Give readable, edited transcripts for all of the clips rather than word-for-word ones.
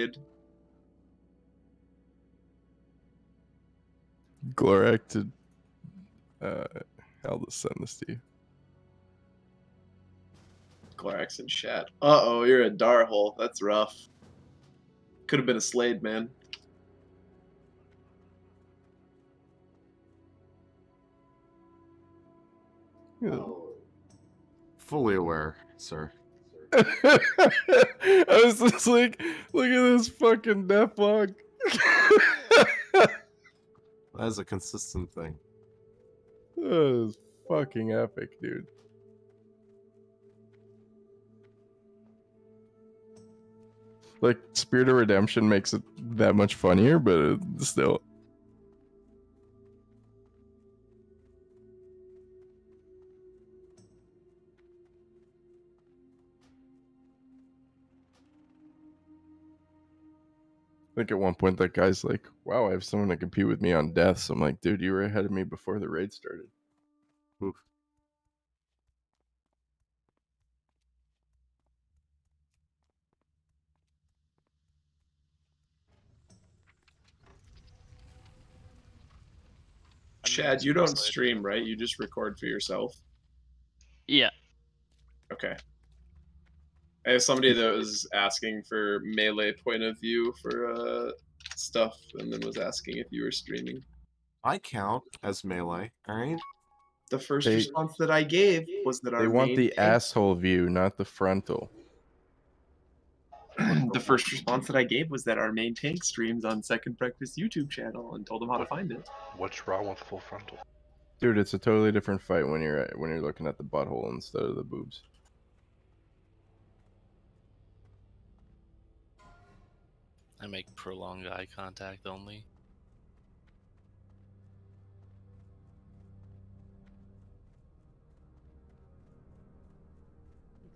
started. Glorak to I'll just send this to you. Glorax in chat. Uh-oh, you're a dar hole. That's rough. Could have been a Slade, man. Fully aware, sir. I was just like, look at this fucking death log. That is a consistent thing. That is fucking epic, dude. Like, Spirit of Redemption makes it that much funnier, but still. I think at one point that guy's like, wow, I have someone to compete with me on deaths. I'm like, dude, you were ahead of me before the raid started. Oof. Chad, you don't stream, right? You just record for yourself? Yeah. Okay. I have somebody that was asking for melee point of view for stuff, and then was asking if you were streaming. I count as melee, alright? The first response that I gave was that They want the asshole view, not the frontal. The first response that I gave was that our main tank streams on Second Breakfast YouTube channel, and told them how to find it. What's wrong with full frontal? Dude, it's a totally different fight when you're looking at the butthole instead of the boobs. I make prolonged eye contact only.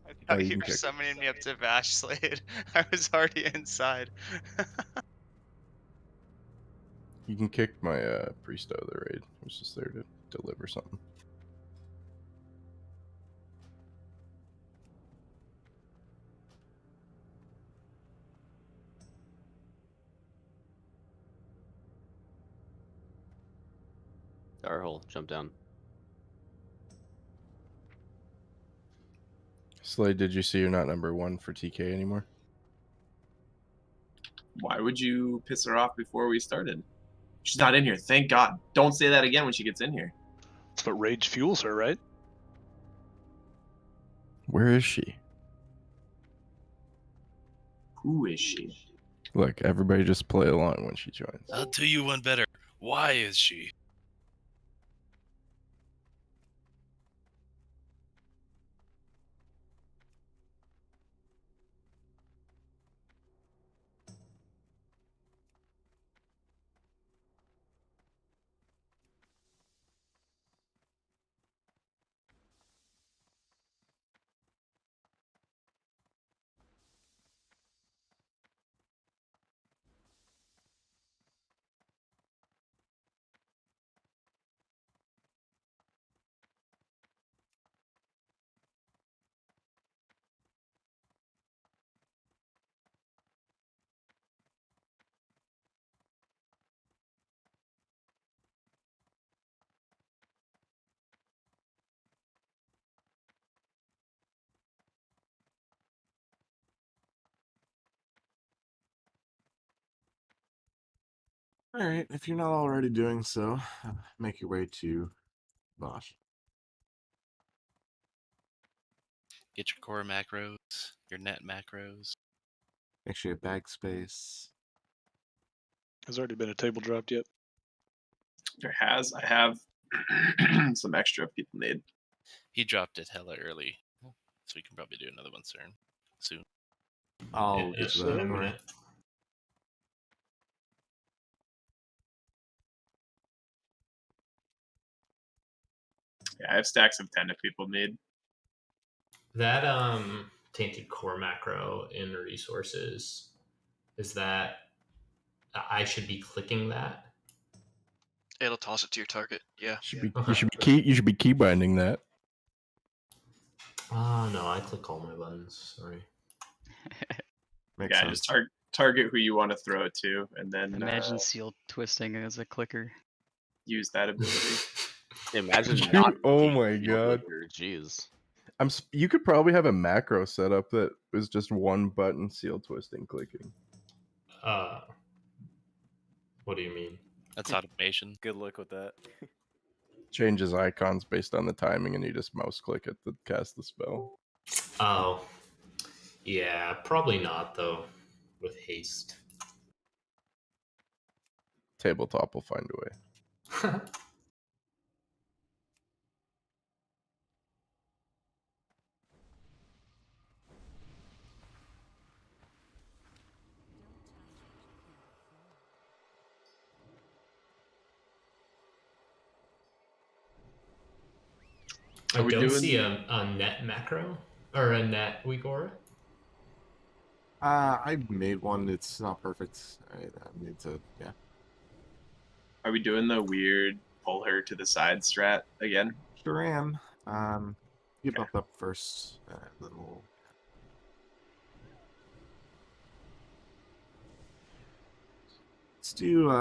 I thought you were summoning me up to Vashj Slade. I was already inside. You can kick my priest out of the raid. I was just there to deliver something. Darhole, jump down. Slade, did you see you're not number 1 for TK anymore? Why would you piss her off before we started? She's not in here, thank God. Don't say that again when she gets in here. That's what rage fuels her, right? Where is she? Who is she? Look, everybody just play along when she joins. I'll do you one better. Why is she? Alright, if you're not already doing so, make your way to Vashj. Get your core macros, your net macros. Make sure you have bag space. Has already been a table dropped yet? There has. I have some extra if people need. He dropped it hella early, so we can probably do another one soon. I'll get to that in a minute. Yeah, I have stacks of 10 if people need. That tainted core macro in resources, is that I should be clicking that? It'll toss it to your target. Yeah. You should be key binding that. Oh no, I click all my buttons. Sorry. Makes Yeah, sense. just target who you want to throw it to, and then Imagine seal twisting as a clicker. use that ability. Imagine Dude, not. oh being my field God. clicker, Jeez. You could probably have a macro set up that was just one button seal twisting clicking. What do you mean? That's automation. Good luck with that. Changes icons based on the timing, and you just mouse click it to cast the spell. Oh, yeah, probably not though. With haste. Tabletop will find a way. I don't see a net macro or a net Uyghur. I made one. It's not perfect. I need to, yeah. Are we doing the weird pull her to the side strat again? Sure am. You bumped up first, then we'll... Let's do,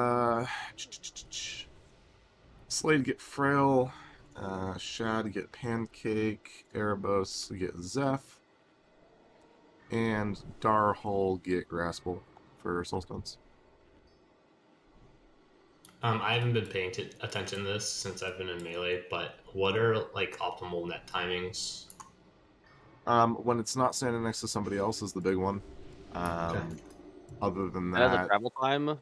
Slade get Frail, Shad get Pancake, Erebos get Zeph, and Darhole get Graspel for Soulstones. I haven't been paying attention to this since I've been in Melee, but what are like optimal net timings? When it's not standing next to somebody else is the big one. Okay. Other than It has a that, travel time.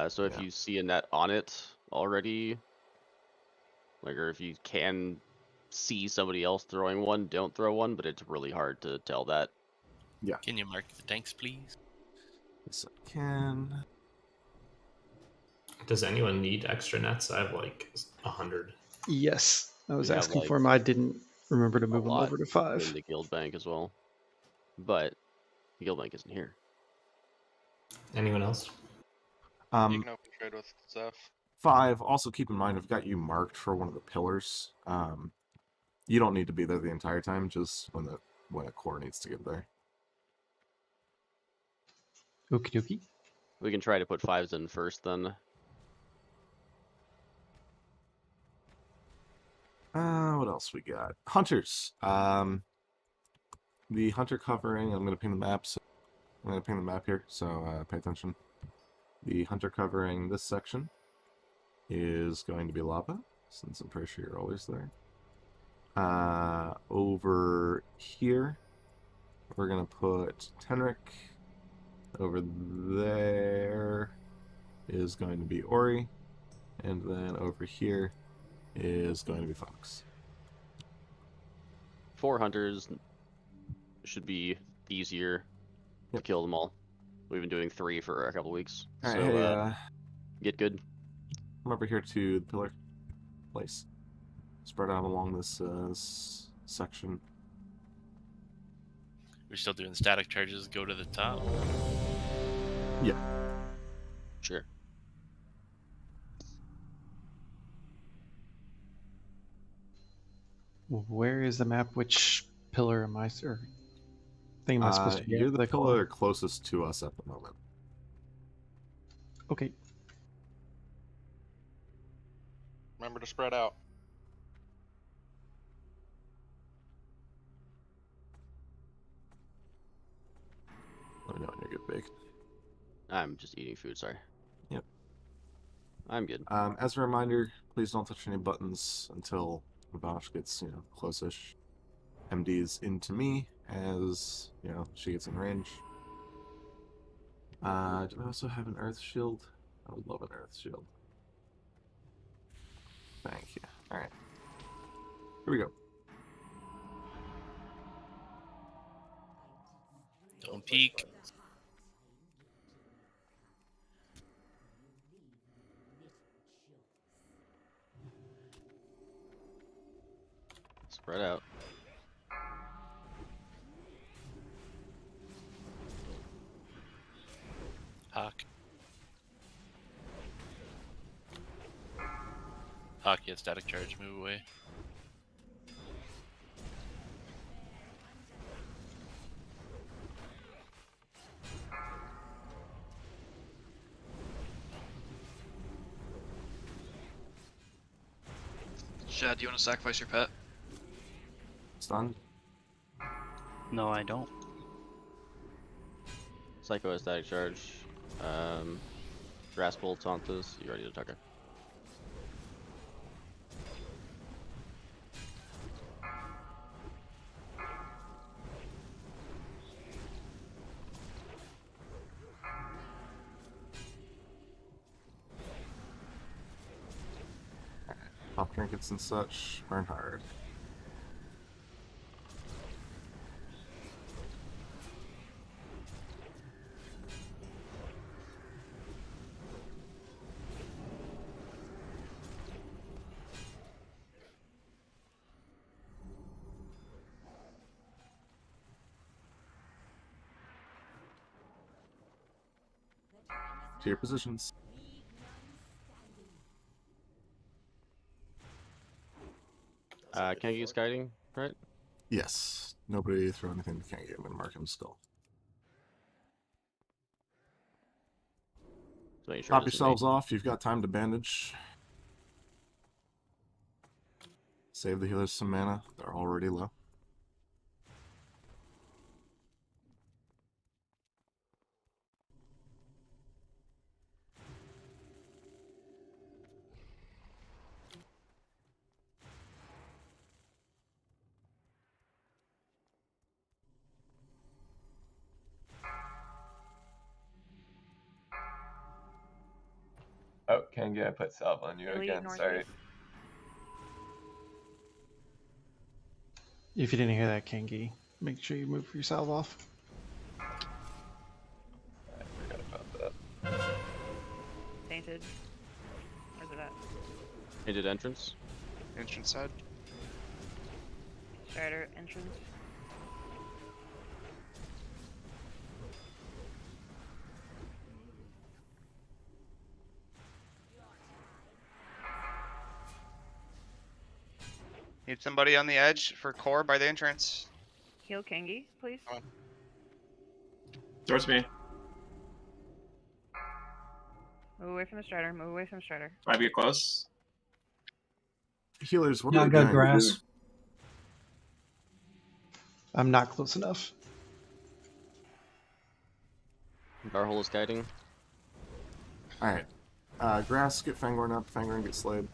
So if yeah. you see a net on it already, like, or if you can see somebody else throwing one, don't throw one. But it's really hard to tell that. Yeah. Can you mark the tanks, please? Yes, I can. Does anyone need extra nets? I have like 100. Yes, I was We have, asking like, for them. I didn't remember to a move them lot over to in 5. the guild bank as well, but the guild bank isn't here. Anyone else? You can open trade with Zeph. 5. Also keep in mind, I've got you marked for one of the pillars. You don't need to be there the entire time. Just when a core needs to get there. Okie dokie. We can try to put 5s in first then. What else we got? Hunters. The hunter covering. I'm gonna ping the map. I'm gonna ping the map here, so pay attention. The hunter covering this section is going to be lava, since I'm pretty sure you're always there. Over here, we're gonna put Tenric. Over there is going to be Ori, and then over here is going to be Fox. 4 hunters should be easier to kill them all. We've been doing 3 for a couple weeks, Alright, so hey, get good. come over here to the pillar place. Spread out along this section. We're still doing static charges. Go to the top. Yeah. Sure. Where is the map? Which pillar am I, or thing am I supposed to get? You're the They call pillar closest to us at the moment. Okay. Remember to spread out. Let me know when you're good, Big. I'm just eating food, sorry. Yep. I'm good. As a reminder, please don't touch any buttons until Vashj gets, close-ish. MD's into me as, she gets in range. Do I also have an Earth Shield? I would love an Earth Shield. Thank you. Alright. Here we go. Don't peek. Spread out. Hawk. Hawk, yeah, static charge. Move away. Shad, do you want to sacrifice your pet? Stunned. No, I don't. Psycho has static charge. Grass Bolt, Tauntus, you ready to attack her? Pop trinkets and such. Burn hard. To your positions. Can't use guiding, right? Yes. Nobody throw anything to Kangi. I'm gonna mark him skull. So make sure Top it doesn't yourselves off. You've got time to bandage. Save the healers some mana. They're already low. Oh, Kangi, I put salve on you Elite again. northeast. Sorry. If you didn't hear that, Kangi, make sure you move yourself off. I forgot about that. Tainted. Where's it at? Painted entrance. Entrance side. Strider entrance. Need somebody on the edge for core by the entrance. Heal Kangi, please. Come on. Towards me. Move away from the Strider. Move away from the Strider. Might be close. Healers, what are Not they good doing? grass. I'm not close enough. Garhole is guiding. Alright. Grass, get Fangorn up. Fangorn, get Slade.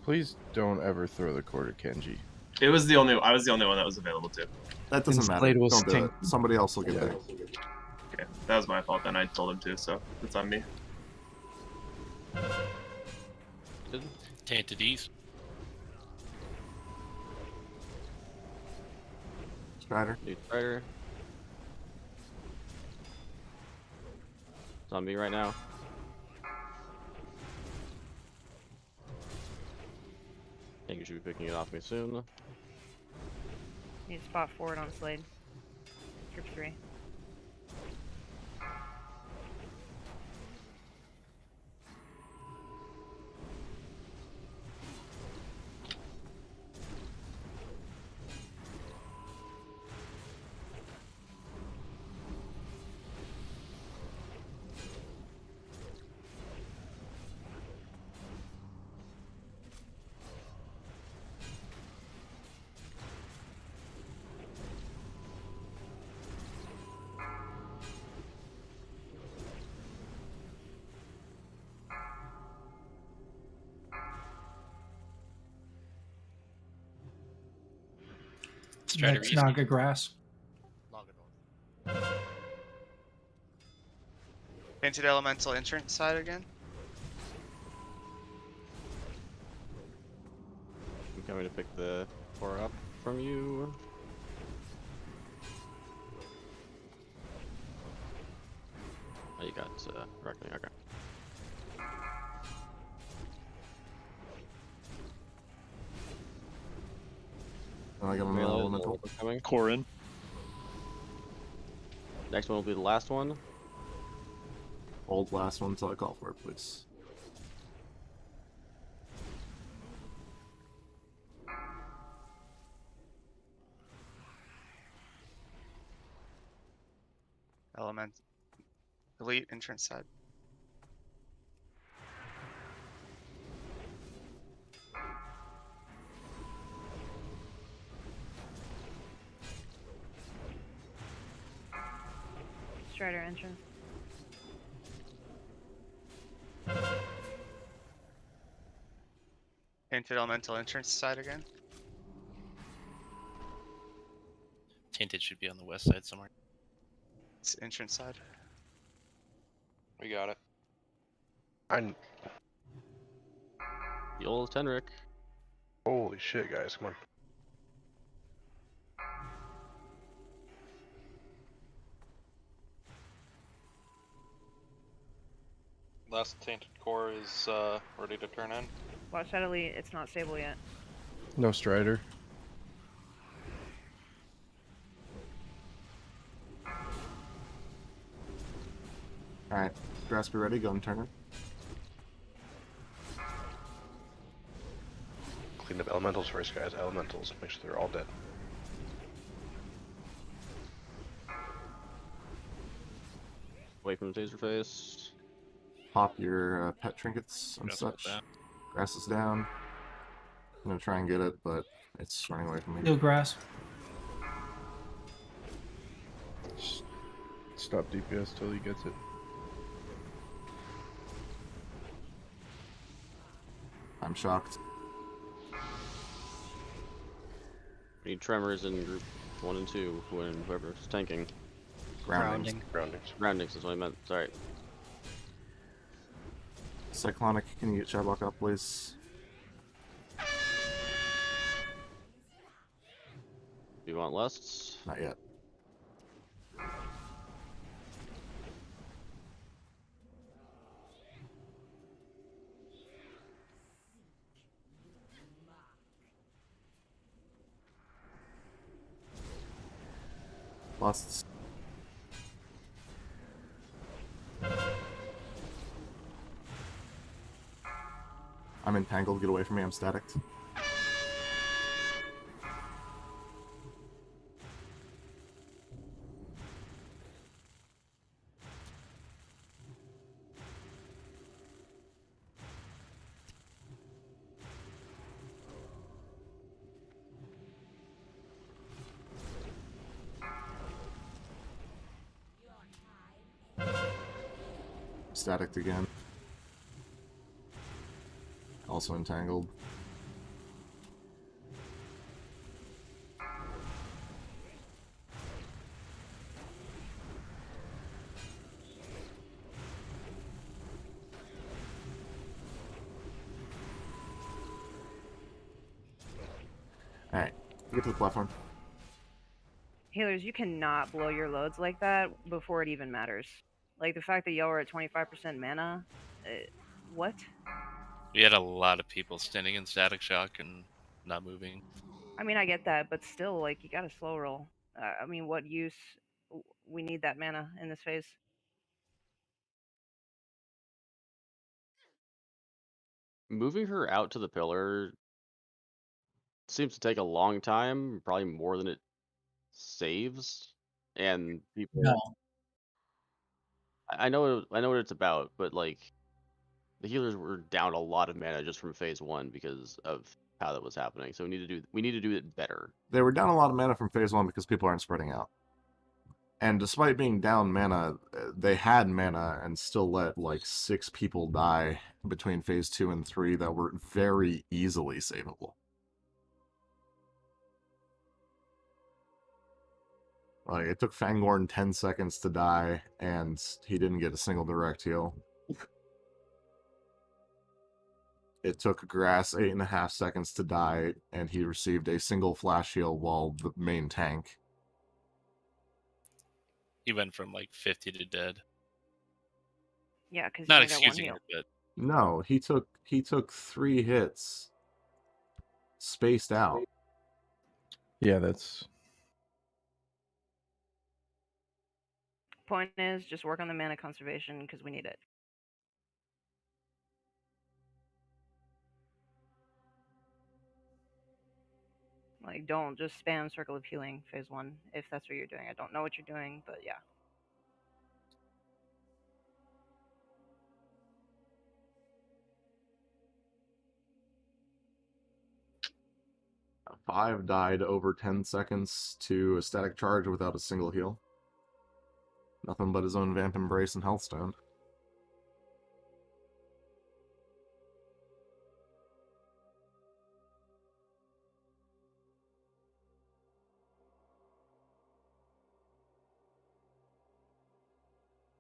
Please don't ever throw the core to Kenji. It was the only. I was the only one that was available to. That doesn't matter. Slade was Don't do it. tank. Somebody else will get Yeah. there. Okay, that was my fault. Then I told him to, so it's on me. Tainted East. Strider. Dude, Strider. It's on me right now. I think you should be picking it off me soon. Need to spot forward on Slade. Group 3. Strider That's East. not good grass. Painted elemental entrance side again. I'm coming to pick the core up from you. Oh, you got Reckoning, okay. I got another Melee elemental. coming. Corin. Next one will be the last one. Hold last one until I call for it, please. Element. Elite entrance side. Strider entrance. Tainted elemental entrance side again. Tainted should be on the west side somewhere. It's entrance side. We got it. The old Tenric. Holy shit, guys, come on. Last tainted core is ready to turn in. Watch that elite. It's not stable yet. No Strider. Alright, grass be ready, go and turn it. Clean up elementals first, guys. Elementals. Make sure they're all dead. Away from the taser face. Pop your pet trinkets and such. Grass is down. I'm gonna try and get it, but it's running away from me. Heal grass. Stop DPS till he gets it. I'm shocked. We need tremors in group 1 and 2 when whoever's tanking. Grounding. Groundings is what I meant. Sorry. Cyclonic, can you get Shadlock up, please? Do you want lusts? Not yet. Lusts. I'm entangled, get away from me, I'm static. Static again. Also entangled. Alright, get to the platform. Healers, you cannot blow your loads like that before it even matters. Like the fact that y'all were at 25% mana. What? We had a lot of people standing in static shock and not moving. I mean, I get that, but still, like, you gotta slow roll. I mean, what use? We need that mana in this phase. Moving her out to the pillar seems to take a long time, probably more than it saves. And people, No. I know what it's about, but like the healers were down a lot of mana just from phase 1 because of how that was happening. So we need to do it better. They were down a lot of mana from phase 1 because people aren't spreading out. And despite being down mana, they had mana and still let like 6 people die between phase 2 and 3 that were very easily savable. Like, it took Fangorn 10 seconds to die, and he didn't get a single direct heal. It took Grass 8.5 seconds to die, and he received a single flash heal while the main tank. He went from like 50 to dead. Yeah, because not excusing it, but No, he took 3 hits, spaced out. Yeah, that's... Point is, just work on the mana conservation because we need it. Like, don't just spam Circle of Healing phase 1 if that's what you're doing. I don't know what you're doing, but yeah. Five died over 10 seconds to a static charge without a single heal. Nothing but his own Vamp Embrace and Healthstone.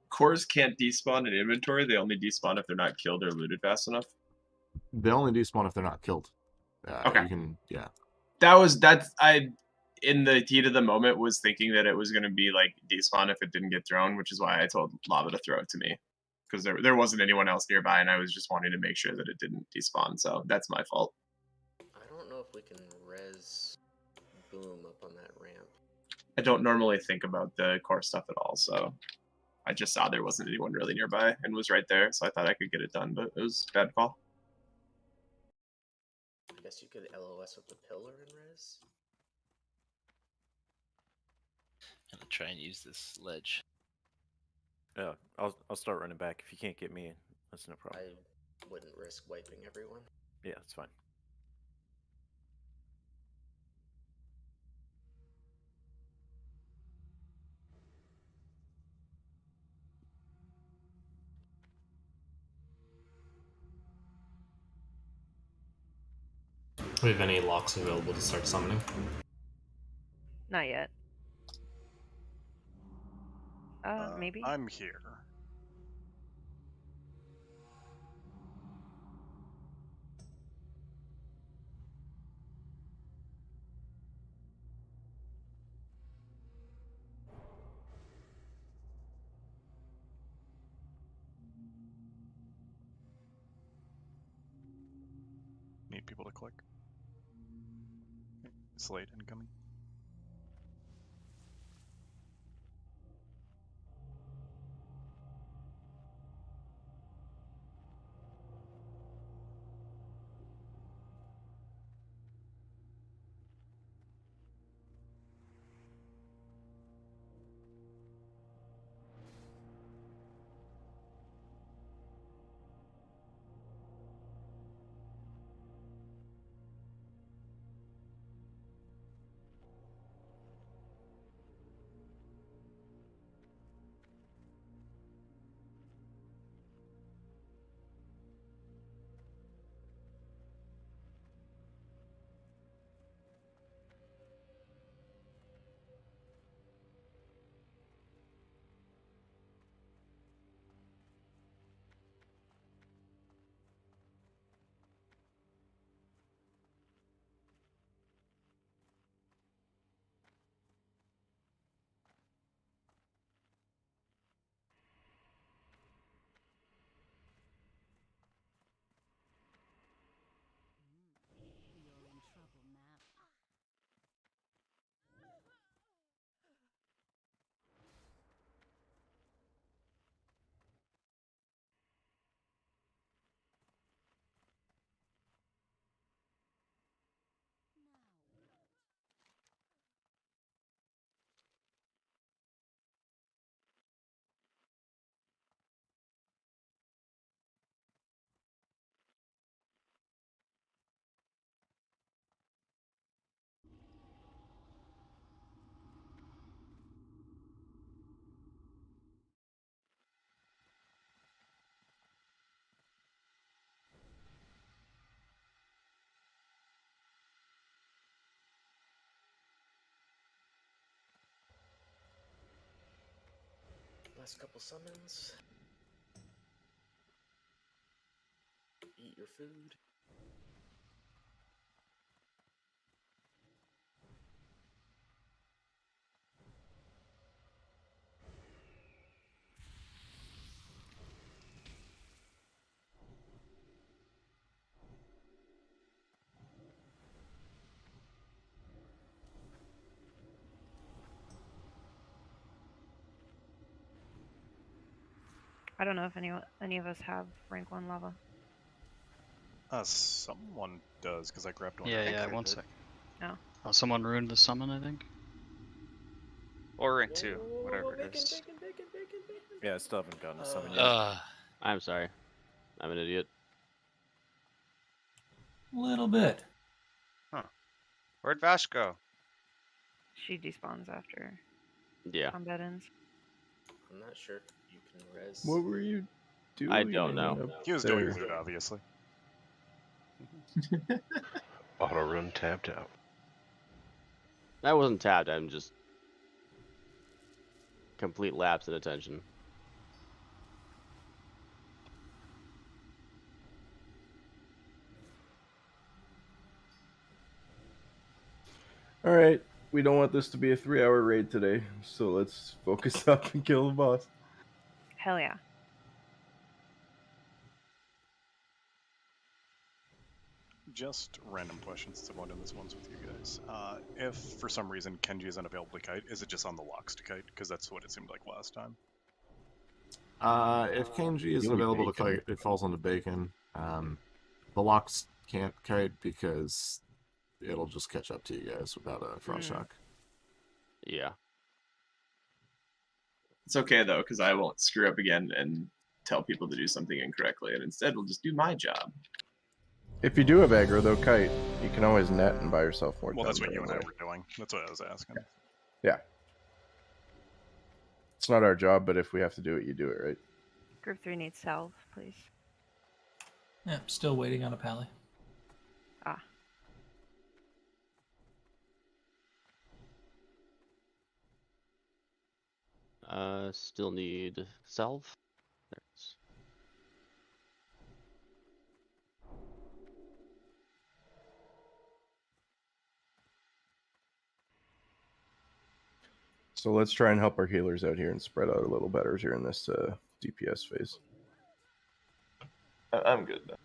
Cores can't despawn in inventory. They only despawn if they're not killed or looted fast enough. They only despawn if they're not killed. Okay. You can, yeah. I in the heat of the moment was thinking that it was going to be like despawn if it didn't get thrown, which is why I told Lava to throw it to me, because there wasn't anyone else nearby, and I was just wanting to make sure that it didn't despawn. So that's my fault. I don't know if we can res boom up on that ramp. I don't normally think about the core stuff at all, so I just saw there wasn't anyone really nearby and was right there, so I thought I could get it done, but it was a bad call. I guess you could LOS with the pillar and res. I'm gonna try and use this ledge. Yeah, I'll start running back. If you can't get me, that's no problem. I wouldn't risk wiping everyone. Yeah, that's fine. Do we have any locks available to start summoning? Not yet. Maybe. I'm here. Need people to click. Slate incoming. Last couple summons. Eat your food. I don't know if any of us have rank 1 lava. Someone does, because I grabbed one. Yeah, one sec. No. Oh, someone ruined the summon, I think. Or rank 2, whatever it is. Yeah, I still haven't gotten a summon yet. I'm sorry. I'm an idiot. Little bit. Huh. Where'd Vashj go? She despawns after Yeah. combat ends. I'm not sure if you can res. What were you doing? I don't know. He was doing loot, obviously. Auto run tapped out. I wasn't tapped. I'm just complete lapse in attention. All right, we don't want this to be a 3-hour raid today, so let's focus up and kill the boss. Hell yeah. Just random questions to one of this ones with you guys. If for some reason Kenji is unavailable to kite, is it just on the locks to kite? Because that's what it seemed like last time. If Kenji is available to kite, it falls on the bacon. The locks can't kite because it'll just catch up to you guys without a frost shock. Yeah. It's okay though, because I won't screw up again and tell people to do something incorrectly, and instead we'll just do my job. If you do have aggro though, kite, you can always net and buy yourself more time. Well, that's what you during and I the were doing. That's what I was asking. Yeah. It's not our job, but if we have to do it, you do it, right? Group 3 needs salve, please. Yeah, still waiting on a pally. Ah. Still need salve. There it is. So let's try and help our healers out here and spread out a little better during this DPS phase. I'm good though.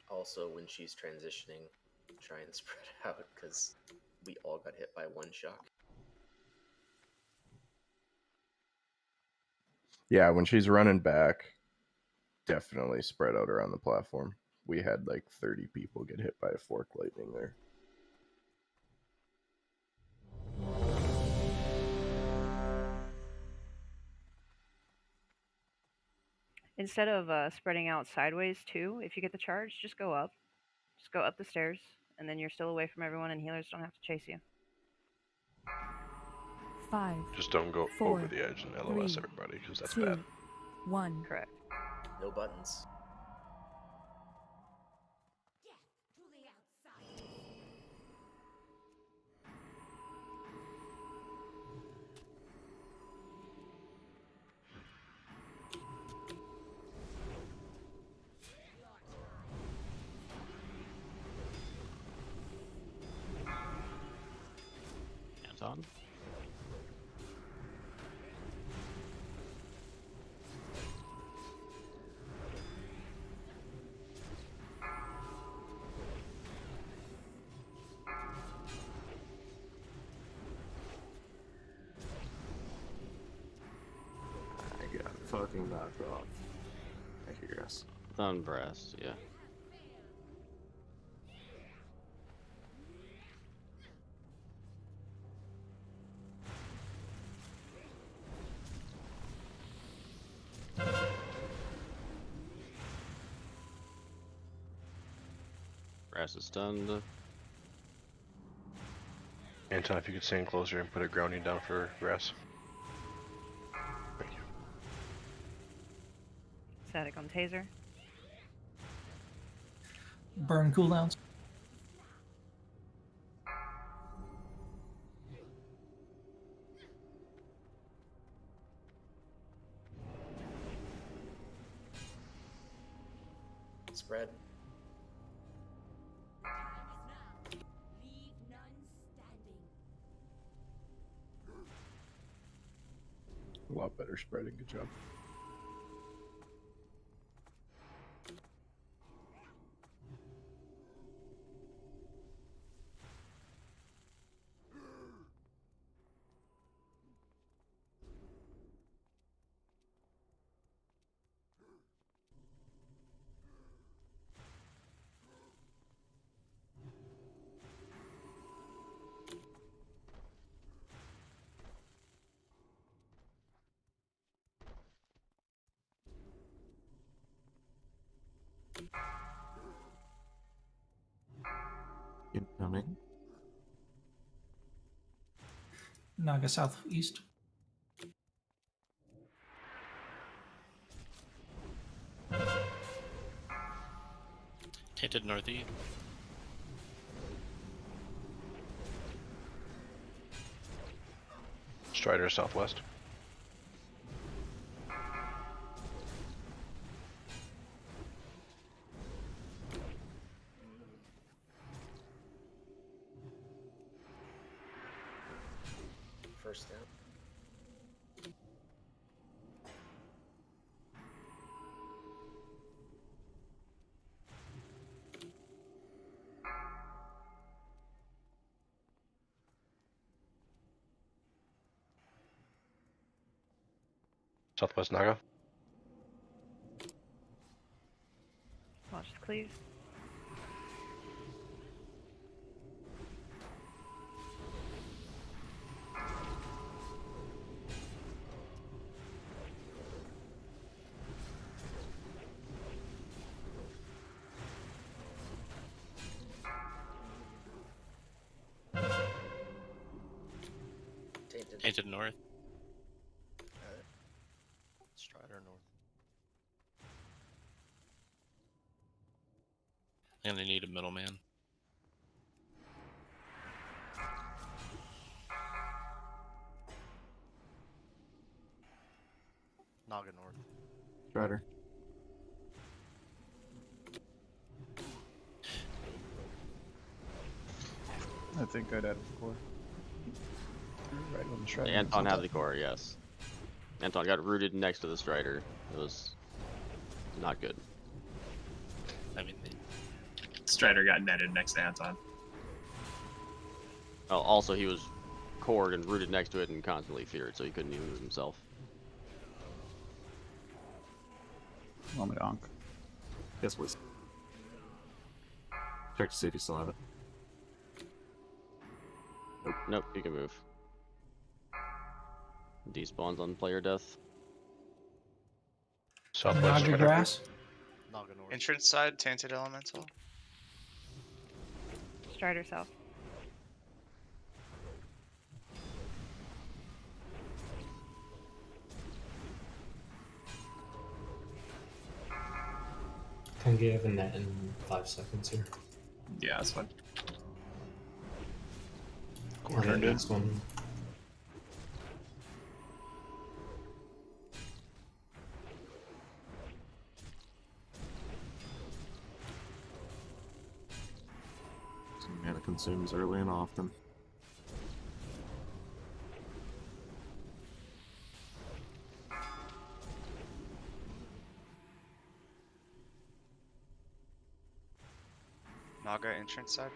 Also, when she's transitioning, try and spread out because we all got hit by one shock. Yeah, when she's running back, definitely spread out around the platform. We had like 30 people get hit by a fork lightning there. Instead of spreading out sideways too, if you get the charge, just go up. Just go up the stairs, and then you're still away from everyone, and healers don't have to chase you. 5. Just don't go 4, over the edge and LOS 3, everybody, because that's 2, bad. 1. Correct. No buttons. Hands on. I got fucking knocked off. Thank you, guys. On breast, yeah. Brass is stunned. Anton, if you could stand closer and put a grounding down for grass. Thank you. Static on taser. Burn cooldowns. Spread. A lot better spreading. Good job. Incoming. Naga southeast. Tainted northeast. Strider southwest. First down. Southwest Naga. Watch the cleave. Tainted north. Strider north. I'm gonna need a middleman. Naga north. Strider. I think I'd add the core. Right on the Strider. Anton had the core, yes. Anton got rooted next to the Strider. It was not good. I mean, Strider got netted next to Anton. Oh, also he was cored and rooted next to it and constantly feared, so he couldn't even move himself. Want me to onk? Yes, please. Check to see if you still have it. Nope, you can move. Despawns on player death. Southwest. Naga grass. Naga north. Entrance side, tainted elemental. Strider south. Can you have a net in 5 seconds here? Yeah, that's fine. And the next one. Mana consumes early and often. Naga entrance side.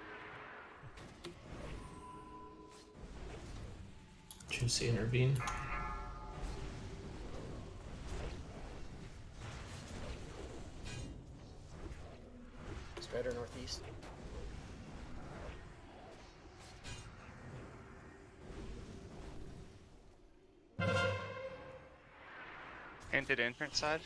Choose to intervene. Strider northeast. Tainted entrance side.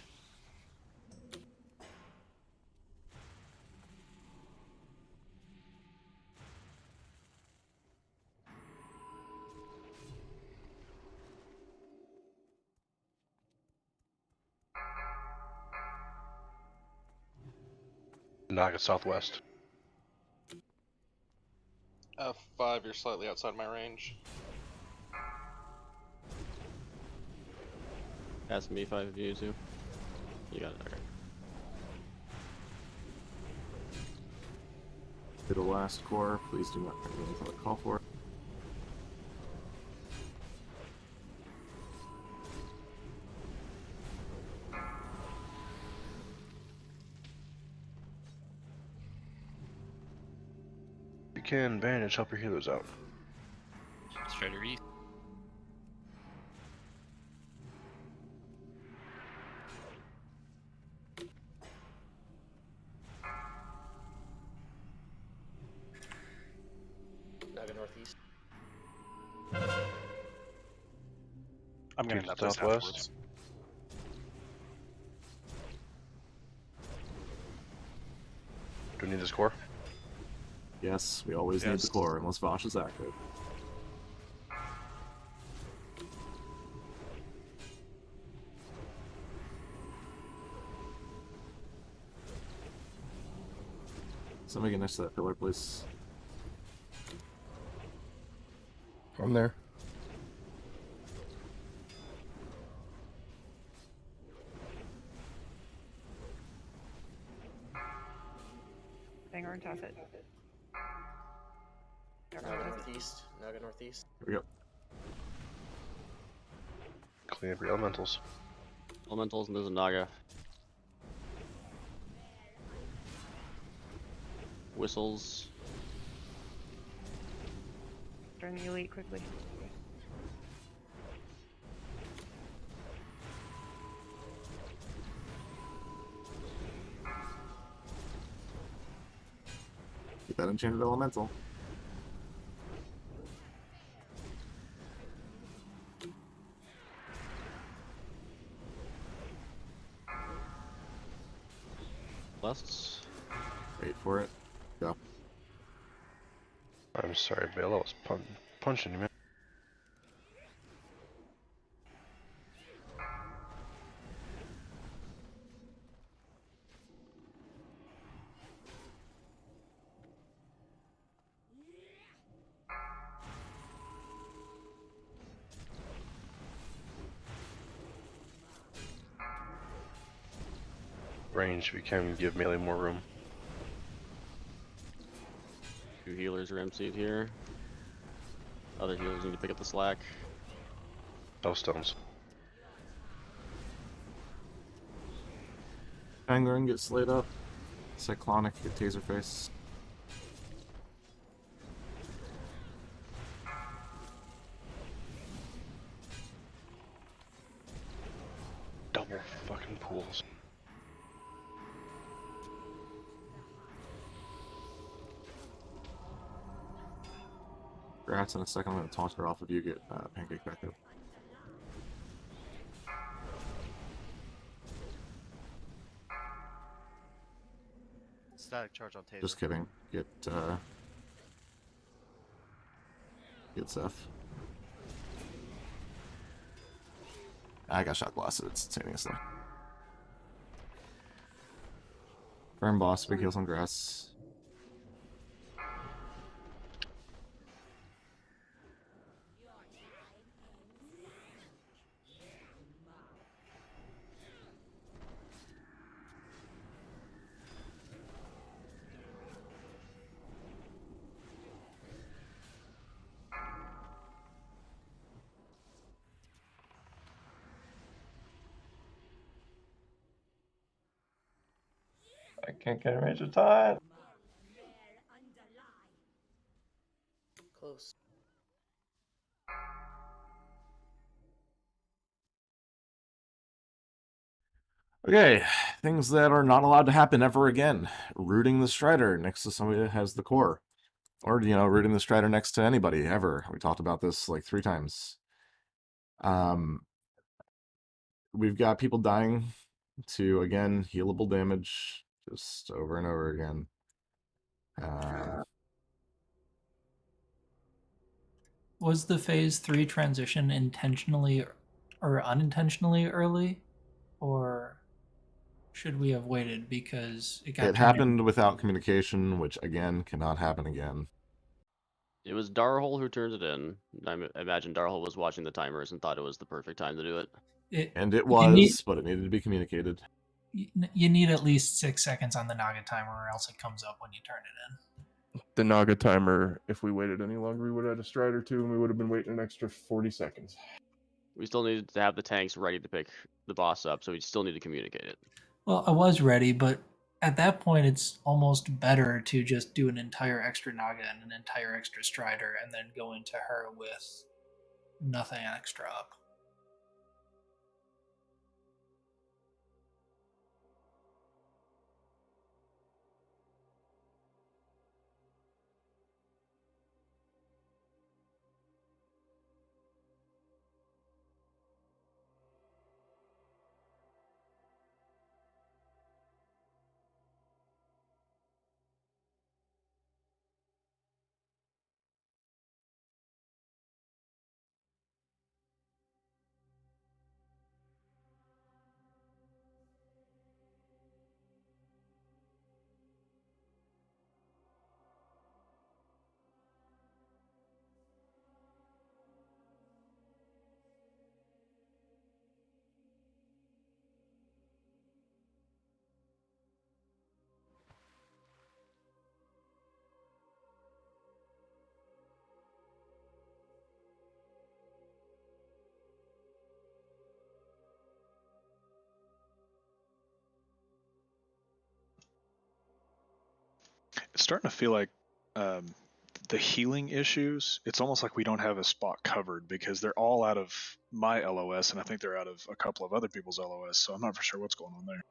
Naga southwest. F5, you're slightly outside my range. Ask me if I have you too. You got it, okay. To the last core, please do not make until I call for it. You can bandage, help your healers out. Strider east. Naga northeast. I'm gonna Keep net this southwest. afterwards. Do we need this core? Yes, we always need the Yes. core unless Vashj is active. Somebody get next to that pillar, please. I'm there. Bang or toss it. Naga northeast. Naga northeast. Here we go. Clean up your elementals. Elementals and there's a Naga. Whistles. Turn the elite quickly. Get that enchanted elemental. Lusts. Wait for it. Go. I'm sorry, Bill. I was punching you, man. Range, we can give melee more room. 2 healers are MC'd here. Other healers need to pick up the slack. No stones. Angler gets slayed up. Cyclonic, get taser face. Double fucking pools. Rats in a second. I'm going to toss her off if you get pancake back up. Static charge on taser. Just kidding. Get Seth. I got shot blasted instantaneously. Burn boss, big heals on grass. I can't get a range of time. Close. Okay, things that are not allowed to happen ever again. Rooting the Strider next to somebody that has the core. Or, you know, rooting the Strider next to anybody, ever. We talked about this like 3 times. We've got people dying to, again, healable damage. Just over and over again. Was the phase 3 transition intentionally or unintentionally early? Or should we have waited because it got It happened without communication, which, again, cannot happen again. It was Darhole who turned it in. I imagine Darhole was watching the timers and thought it was the perfect time to do it. And it was, but it needed to be communicated. You need at least 6 seconds on the Naga timer or else it comes up when you turn it in. The Naga timer, if we waited any longer, we would have had a Strider too, and we would have been waiting an extra 40 seconds. We still needed to have the tanks ready to pick the boss up, so we still need to communicate it. Well, I was ready, but at that point, it's almost better to just do an entire extra Naga and an entire extra Strider and then go into her with nothing extra up. starting to feel like the healing issues, it's almost like we don't have a spot covered because they're all out of my LOS, and I think they're out of a couple of other people's LOS, so I'm not for sure what's going on there.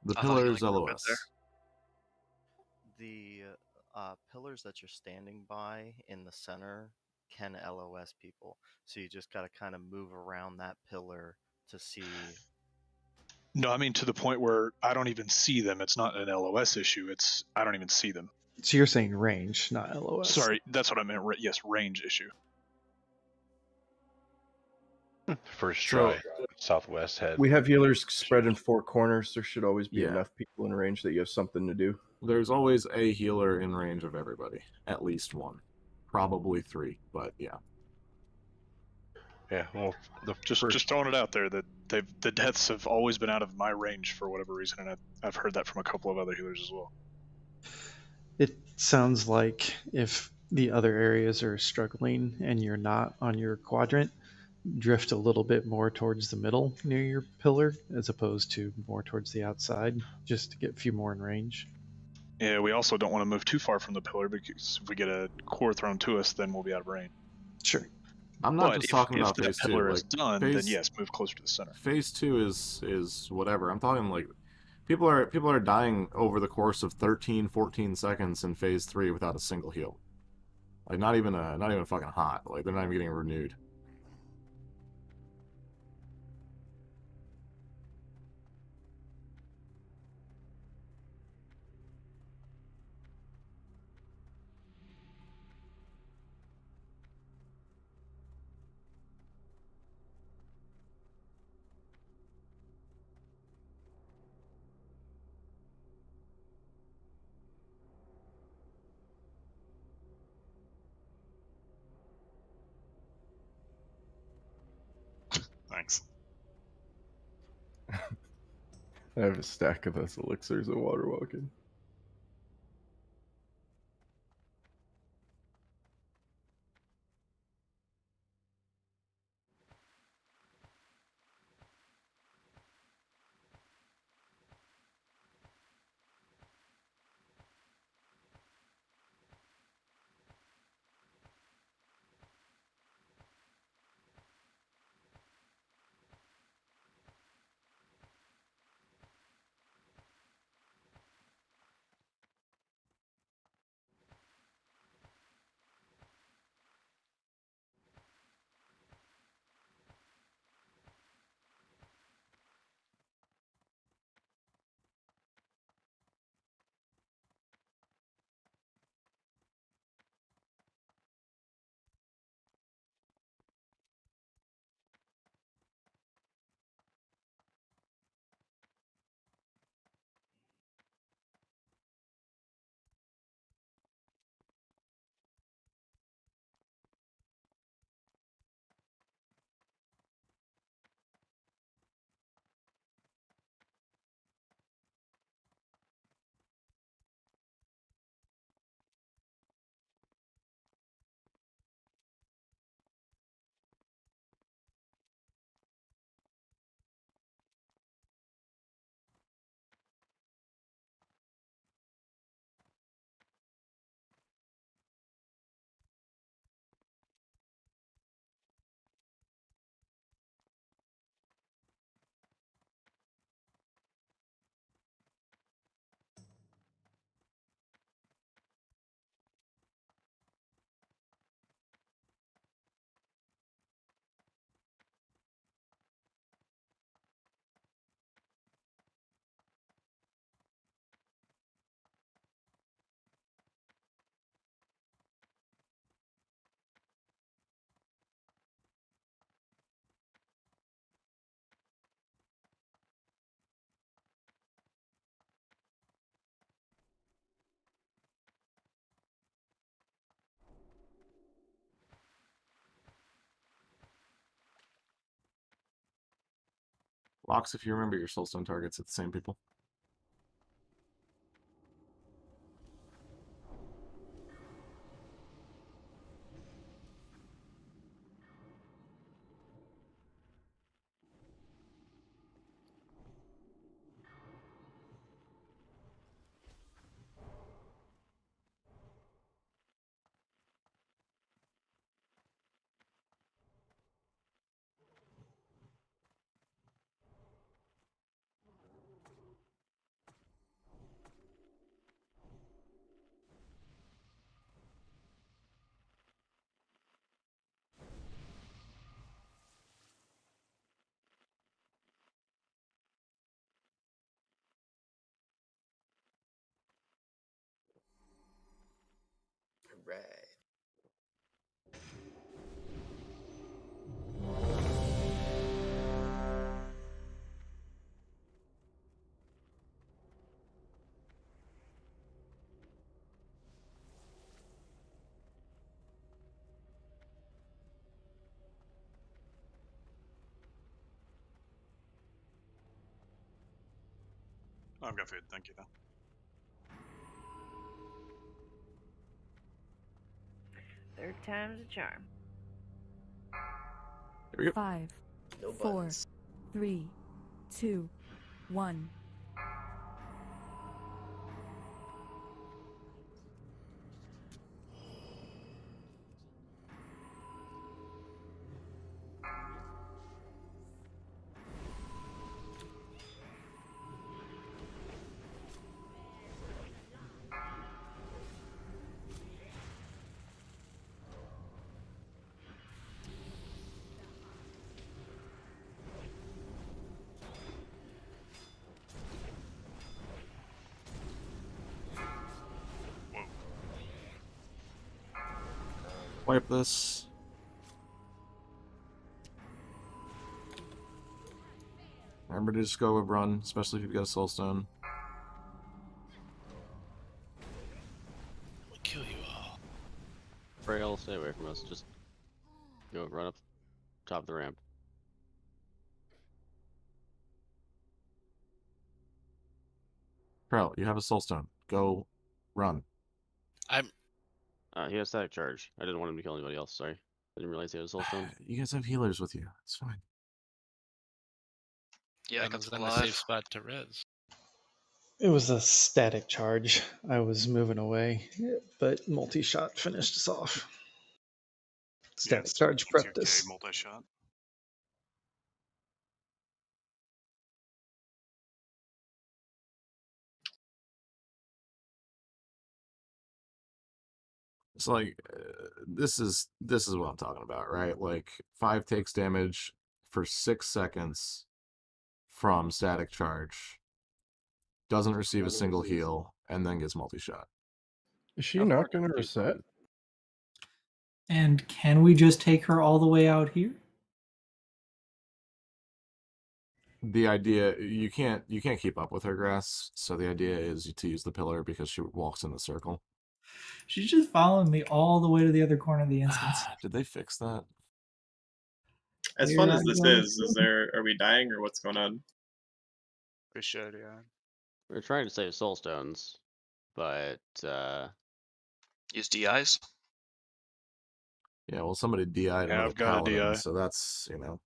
The I thought pillars healing was LOS. there. The pillars that you're standing by in the center can LOS people, so you just got to kind of move around that pillar to see. No, I mean to the point where I don't even see them. It's not an LOS issue. It's I don't even see them. So you're saying range, not LOS. Sorry, that's what I meant. Yes, range issue. First So- try, Southwest had. We have healers spread in 4 corners. There should always be Yeah. enough people in range that you have something to do. There's always a healer in range of everybody. At least one. Probably 3, but yeah. Yeah, well, Just throwing it out there that the deaths have always been out of my range for whatever reason, and I've heard that from a couple of other healers as well. It sounds like if the other areas are struggling and you're not on your quadrant, drift a little bit more towards the middle near your pillar as opposed to more towards the outside, just to get a few more in range. Yeah, we also don't want to move too far from the pillar because if we get a core thrown to us, then we'll be out of range. Sure. I'm not But just if, talking if about that phase 2. pillar Like, is done, phase, then yes, move closer to the center. Phase 2 is whatever. I'm talking like people are dying over the course of 13, 14 seconds in phase 3 without a single heal. Like not even fucking hot. Like they're not even getting renewed. Thanks. I have a stack of those elixirs of water walking. Locks, if you remember your soulstone targets, it's the same people. Alright. I've got food, thank you though. Third time's a charm. Here we go. 5, No 4, buttons. 3, 2, 1. Wipe this. Remember to just go with run, especially if you've got a soul stone. We'll kill you all. Frail, stay away from us. Just go run up top of the ramp. Prel, you have a soul stone. Go run. He has static charge. I didn't want him to kill anybody else. Sorry, I didn't realize he had a soul stone. You guys have healers with you. It's fine. Yeah, I I got was them in a alive. safe spot to res. It was a static charge. I was moving away, but multi-shot finished us off. Static charge prepped us. Multi-shot. It's like this is what I'm talking about, right? Like 5 takes damage for 6 seconds from static charge, doesn't receive a single heal, and then gets multi-shot. Is she not going to reset? And can we just take her all the way out here? The idea you can't keep up with her, Grass. So the idea is to use the pillar because she walks in the circle. She's just following me all the way to the other corner of the instance. Did they fix that? As Here fun as I this go. is are we dying or what's going on? We should, yeah. We're trying to save soul stones, but Use DIs. Yeah, well, somebody DI'd Yeah, another I've got a paladin, DI. so that's, you know.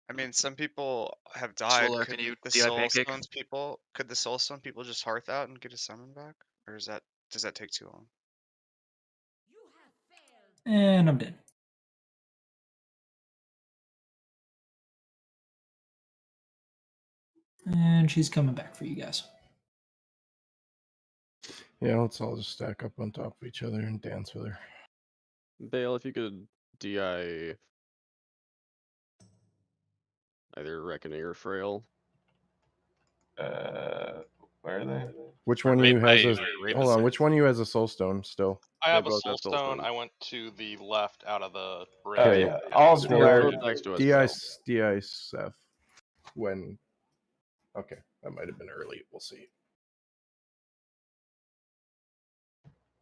I mean, some people have died. Solar, Could can you the DI pancake? Could the Soulstone people just hearth out and get a summon back, or does that take too long? And I'm dead. And she's coming back for you guys. Yeah, let's all just stack up on top of each other and dance with her. Bale, if you could DI either Reckoning or Frail. Where are they? Which one of you has a hold on? Which one of you has a soul stone still? I have They a both soul have soul stone. stones. I went to the left out of the Okay, ring. yeah, I'll So DI. they're both next to us, DI Seth. When? Okay, that might have been early. We'll see.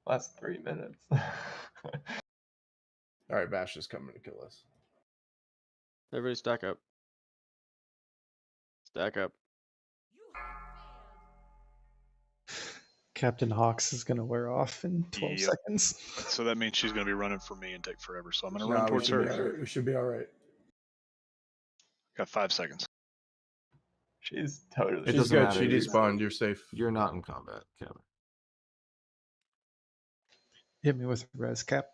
Last 3 minutes. All right, Vashj is coming to kill us. Everybody stack up. Stack up. Captain Hawks is going to wear off in 12 Yep. seconds. So that means she's going to be running for me and take forever. So I'm going to run towards her. We should be all right. Got 5 seconds. She's totally. It She's doesn't good. matter. She despawned. You're safe. You're not in combat, Kevin. Hit me with a res cap.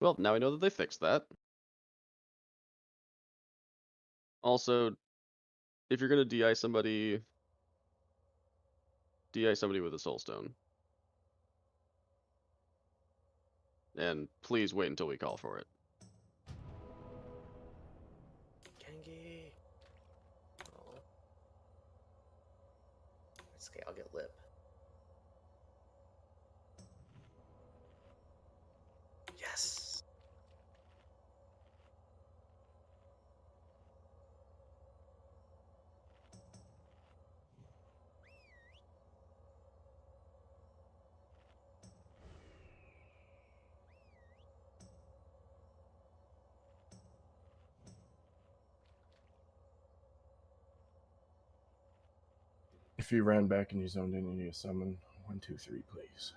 Well, now I know that they fixed that. Also, if you're gonna DI somebody with a soul stone. And please wait until we call for it. Gengi. Oh. Okay, I'll get lip. Yes. If you ran back and you zoned in, you need to summon 1, 2, 3, please.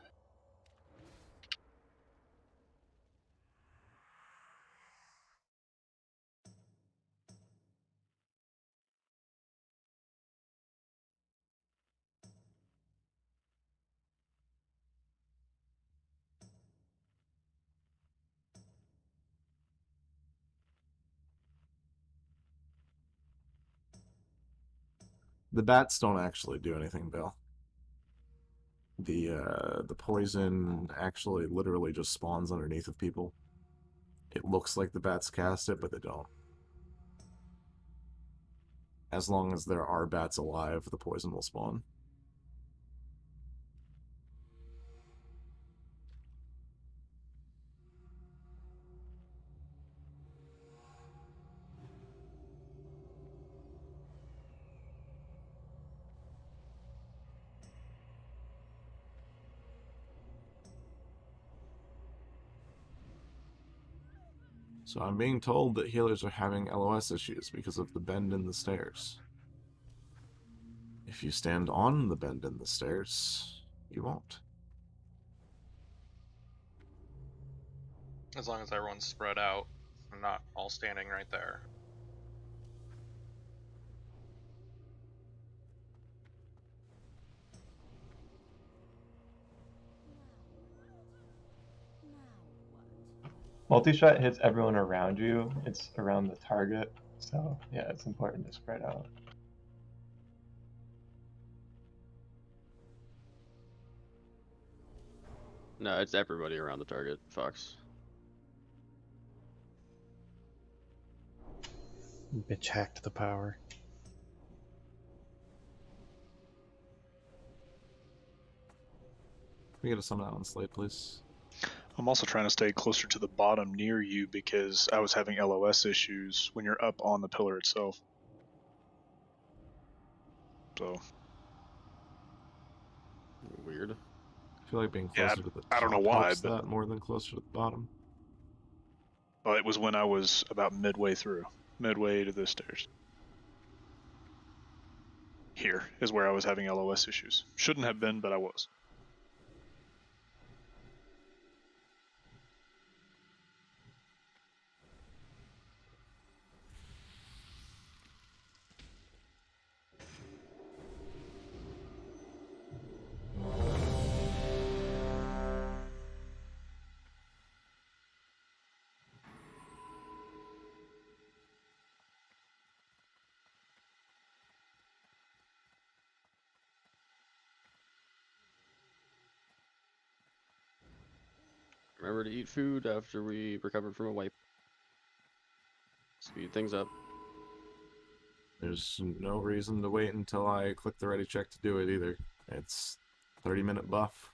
The bats don't actually do anything, Bill. The poison actually literally just spawns underneath of people. It looks like the bats cast it, but they don't. As long as there are bats alive, the poison will spawn. So I'm being told that healers are having LOS issues because of the bend in the stairs. If you stand on the bend in the stairs, you won't. As long as everyone's spread out and not all standing right there. Multi-shot hits everyone around you. It's around the target. So yeah, it's important to spread out. No, it's everybody around the target, Fox. Bitch hacked the power. Can we get a summon out on Slate, please? I'm also trying to stay closer to the bottom near you because I was having LOS issues when you're up on the pillar itself. So. Weird. I feel like being Yeah, closer to the top I don't know why, helps but that more than closer to the bottom. well, it was when I was about midway to the stairs. Here is where I was having LOS issues. Shouldn't have been, but I was. Remember to eat food after we recovered from a wipe. Speed things up. There's no reason to wait until I click the ready check to do it either. It's 30-minute buff.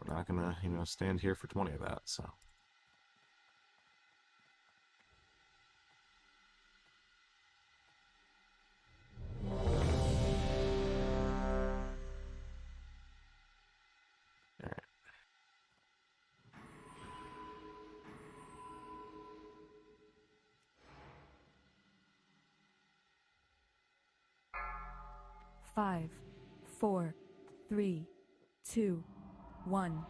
We're not gonna, stand here for 20 of that, so. Alright. Five, 4, 3, 2, 1.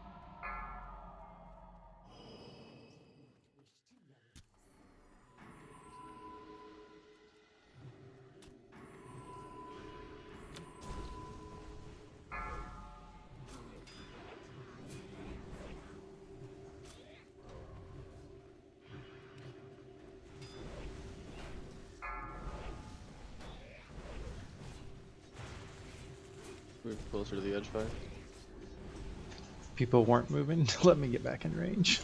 Move closer to the edge, fire. People weren't moving. Let me get back in range.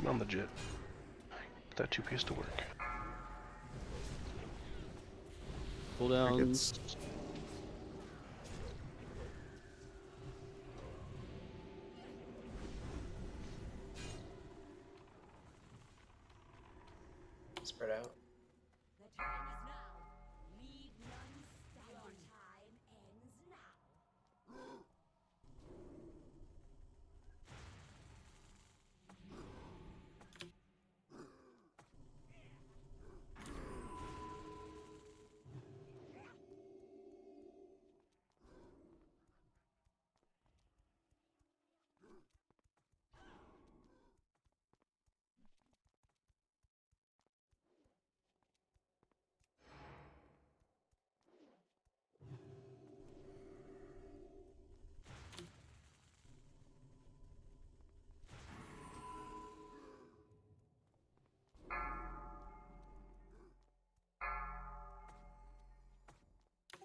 Waiting on the jet. Put that 2 piece to work. Cooldowns. Spread out.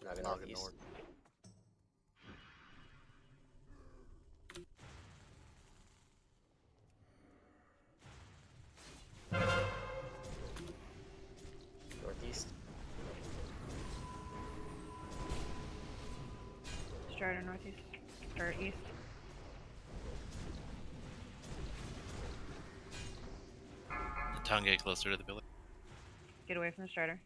Naga northeast. North. Northeast. Strider northeast. Or east. The tongue get closer to the pillar. Get away from the strider.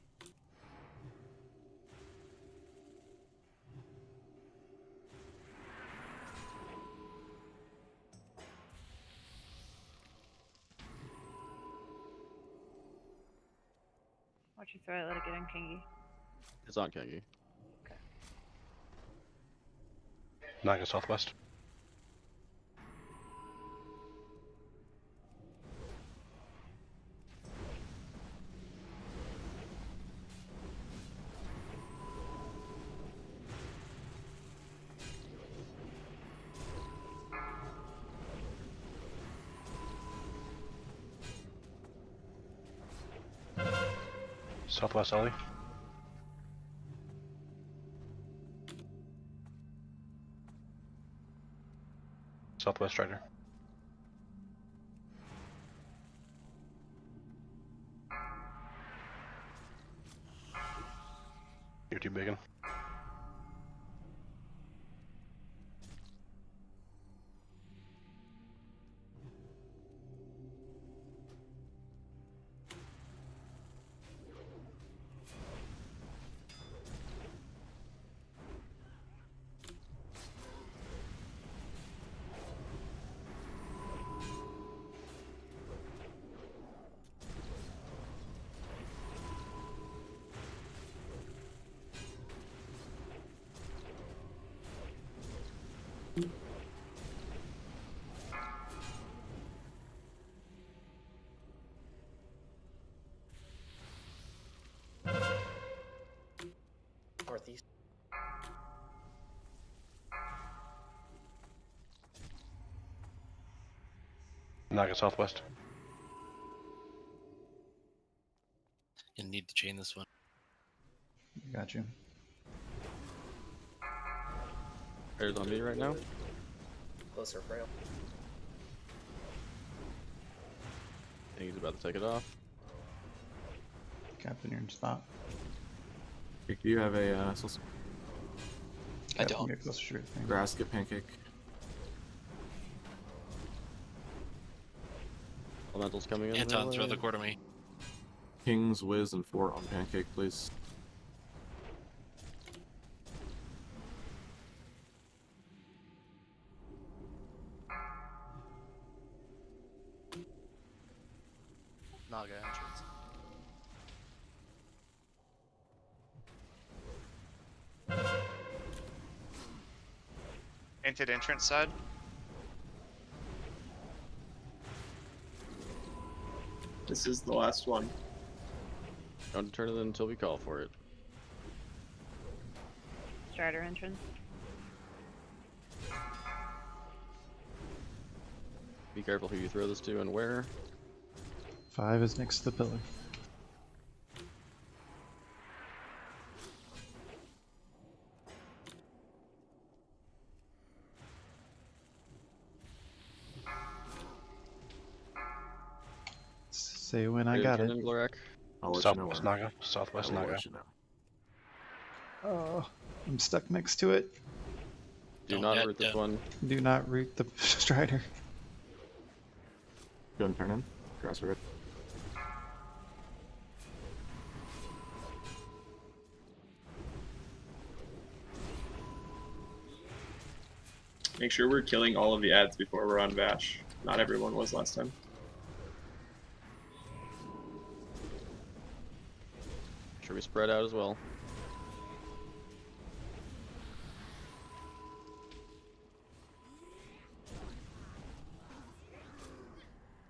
Watch your throw it, let it get in, Kingy. It's on Kengi. Naga southwest. Southwest alley. Southwest strider. You're too big. Northeast. Naga southwest. You need to chain this one. Got you. Bear's on me right now. Closer frail. I think he's about to take it off. Captain, you're in spot. Do you have a I don't. Get closer to your thing. grass get pancake? Elemental's coming in. Anton, throw the cord on me. Kings, Wiz, and 4 on pancake, please. Naga entrance. Painted entrance side. This is the last one. Don't turn it in until we call for it. Strider entrance. Be careful who you throw this to and where. 5 is next to the pillar. Say when I Ready to got turn it. in, Glorak? I'll let you know Southwest when. Naga. Southwest I will Naga. let you know. Oh, I'm stuck next to it. Do Don't not get root this done. one. Do not root the Strider. Go and turn in. Grass root. Make sure we're killing all of the ads before we're on Vashj. Not everyone was last time. Sure we spread out as well.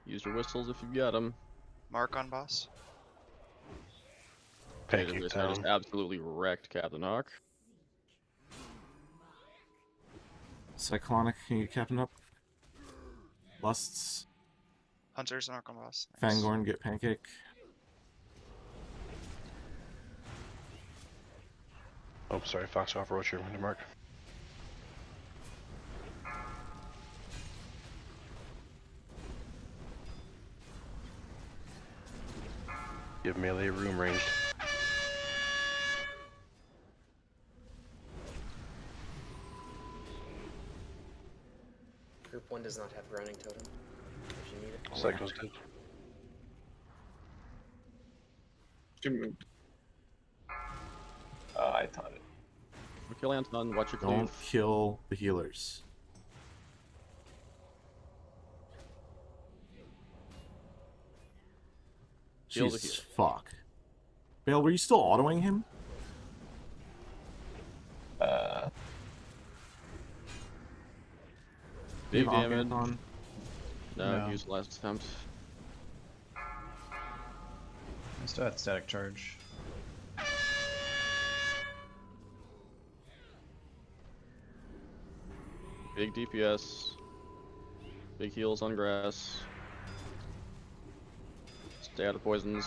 Use your whistles if you've got them. Mark on boss. Pancake I just Town. absolutely wrecked Captain Hawk. Cyclonic, can you get Captain up? Lusts. Hunter's Mark on boss. Nice. Fangorn, get Pancake. Oh, sorry, Fox off road your mark. Give melee room ranged. Group 1 does not have grounding totem. If you need it. Psycho's dead. Oh, I taught it. Kill Anton, watch your Don't cleave. kill the healers. Heal the Jesus fuck. Bale, were you still autoing him? Big Leave off damage. Anton. No, No. use last attempt. I still had static charge. Big DPS. Big heals on grass. Stay out of poisons.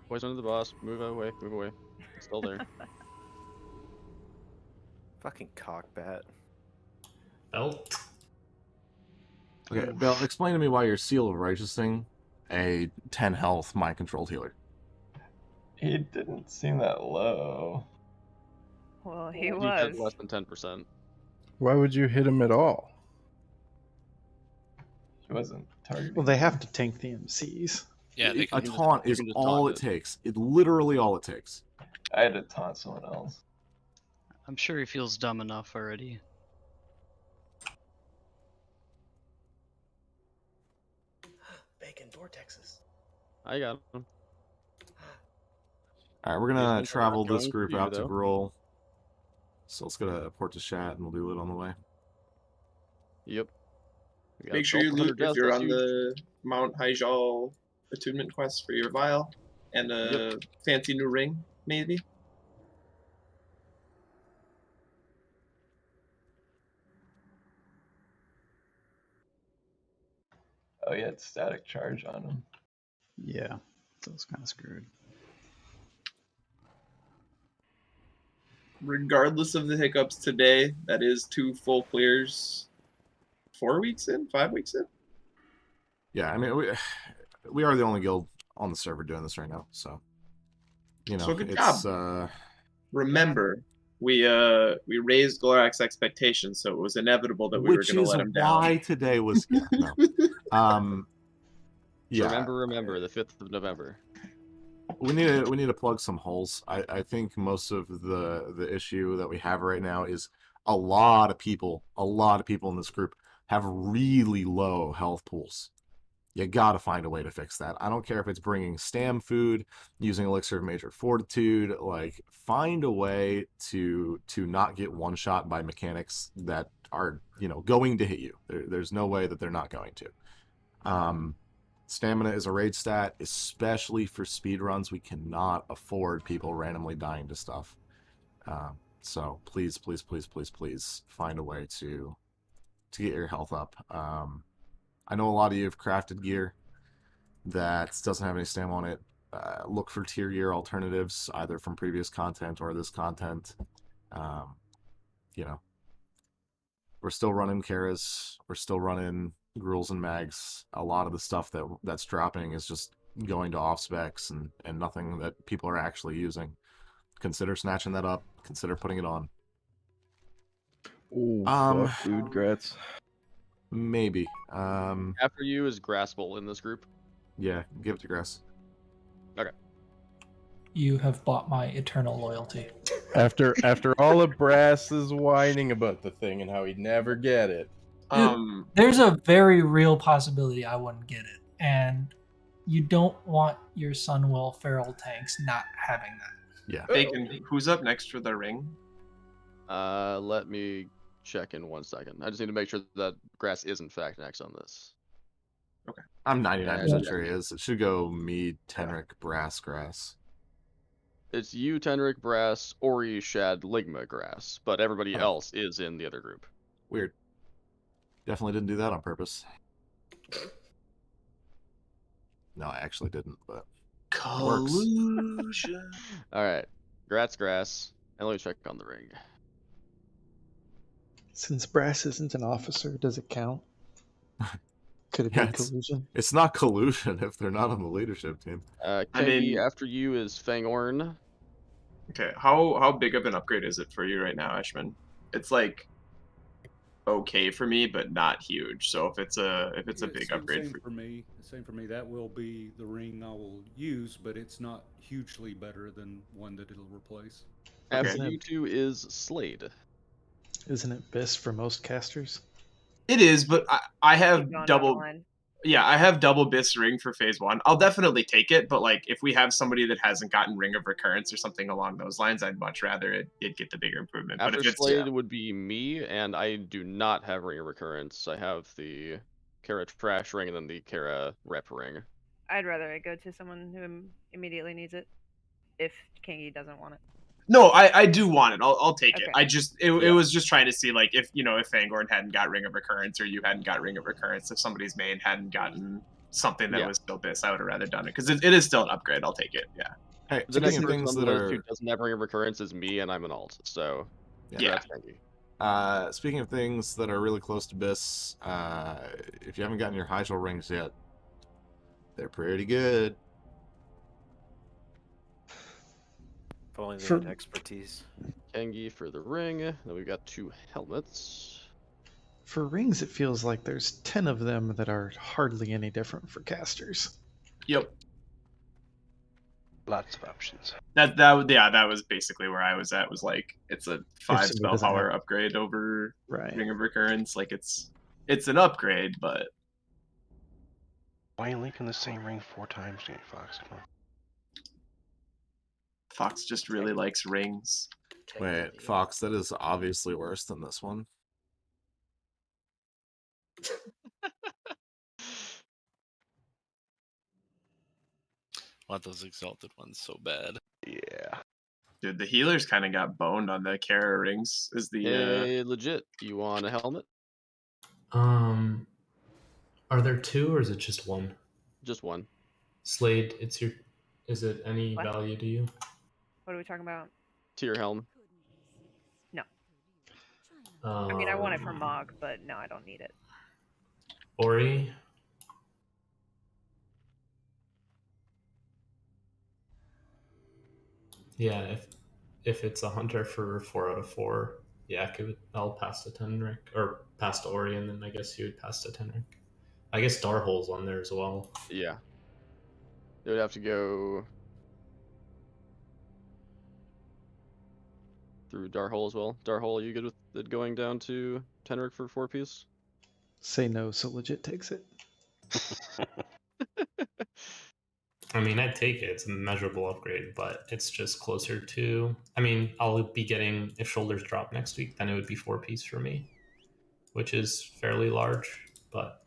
Poison to the boss. Move away. Move away. It's still there. Fucking cockbat. Belt. Okay, Bale, explain to me why your Seal of Righteous thing, a 10 health mind controlled healer. He didn't seem that low. Well, he You was. did less than 10%. Why would you hit him at all? He wasn't targeting. Well, they have to tank the MCs. Yeah, they A can taunt is all it takes. It literally all it takes. I had to taunt someone else. I'm sure he feels dumb enough already. Bacon vortexes. I got him. Alright, we're He's gonna been travel this going group for you, out to though. Gruul. So let's go to Port de Chat and we'll do it on the way. Yep. We got Make sure you Belt loot 100 if deaths, you're that's on huge. the Mount Hyjal attunement quest for your vial and a fancy new ring, maybe. Oh, he had static charge on him. Yeah, so it's kind of screwed. Regardless of the hiccups today, that is 2 full clears. 4 weeks in? 5 weeks in? Yeah, I mean, we are the only guild on the server doing this right now, so you know, So good it's job. Remember, we raised Glorak's expectations, so it was inevitable that we were which going to is let him why down. today was no. Yeah. Remember, the 5th of November. We need to plug some holes. I think most of the issue that we have right now is a lot of people in this group have really low health pools. You gotta find a way to fix that. I don't care if it's bringing stam food, using Elixir of Major Fortitude, like find a way to not get one shot by mechanics that are, you know, going to hit you. There's no way that they're not going to. Stamina is a raid stat, especially for speed runs. We cannot afford people randomly dying to stuff. So please find a way to get your health up. I know a lot of you have crafted gear. that doesn't have any stam on it, look for tier gear alternatives, either from previous content or this content. You know, we're still running Karas, we're still running Gruuls and Mags. A lot of the stuff that's dropping is just going to off specs and nothing that people are actually using. Consider snatching that up. Consider putting it on. Oh, fuck, dude, grats. Maybe. After you is Graspel in this group. Yeah, give it to Grass. Okay. You have bought my eternal loyalty. After all of Brass's whining about the thing and how he'd never get it. There's a very real possibility I wouldn't get it, and you don't want your Sunwell Feral tanks not having that. Yeah. Bacon, who's up next for the ring? Let me check in 1 second. I just need to make sure that Grass is in fact next on this. Okay. I'm 99% sure he is. It should go me, Tenric, Brass, Grass. It's you, Tenric, Brass, Ori, Shad, Ligma, Grass, but everybody else is in the other group. Weird. Definitely didn't do that on purpose. No, I actually didn't, but it works. Collusion. Alright. Grats, Grass. And let me check on the ring. Since Brass isn't an officer, does it count? Could it be collusion? It's not collusion if they're not on the leadership team. Kengi, after you is Fangorn. Okay, how big of an upgrade is it for you right now, Ashman? It's like okay for me, but not huge. So if it's a big upgrade same for me. Same for me. That will be the ring I will use, but it's not hugely better than one that it'll replace. After you two is Slade. Isn't it best for most casters? It is, but I have Keep going down the double. line. Yeah, I have double Biss ring for phase 1. I'll definitely take it, but like if we have somebody that hasn't gotten Ring of Recurrence or something along those lines, I'd much rather it get the bigger improvement. After but if it's Slade would be me, and I do not have Ring of Recurrence. I have the Kara Trash Ring and then the Kara Rep Ring. I'd rather it go to someone who immediately needs it, if Kingy doesn't want it. No, I do want it. I'll take it. Okay. I just it was just trying to see like if Fangorn hadn't got Ring of Recurrence or you hadn't got Ring of Recurrence, if somebody's main hadn't gotten something that was still Biss, I would have rather done it because it is still an upgrade. I'll take it. Yeah. Hey, The next speaking of person things on that the list are who doesn't have Ring of Recurrence is me, and I'm an alt. So Yeah. that's Kengi. Speaking of things that are really close to Biss, if you haven't gotten your Hyjal rings yet, they're pretty good. If only they For- had expertise. Kengi for the ring. Then we've got 2 helmets. For rings, it feels like there's 10 of them that are hardly any different for casters. Yep. Lots of options. That was basically where I was at. Was like it's a 5 somebody spell doesn't power have- upgrade over Right. Ring of Recurrence. Like it's an upgrade, but Why are you linking the same ring 4 times, Jane Fox? Come on. Fox just really likes rings. Wait, Fox, that is obviously worse than this one. Want those exalted ones so bad. Yeah. Dude, the healers kind of got boned on the Kara rings. Is the Hey, legit. You want a helmet? Are there 2 or is it just 1? Just 1. Slade, is it any What? value to you? What are we talking about? Tier helm. No. I mean, I want it for Mog, but no, I don't need it. Ori? Yeah, if it's a hunter for 4 out of 4, yeah, I'll pass to Tenric or pass to Ori, and then I guess you would pass to Tenric. I guess Darhol's on there as well. Yeah. It would have to go through Darhole as well. Darhole, are you good with it going down to Tenric for 4-piece? Say no, so legit takes it. I mean, I'd take it. It's a measurable upgrade, but it's just closer to... I mean, I'll be getting... If shoulders drop next week, then it would be 4-piece for me, which is fairly large, but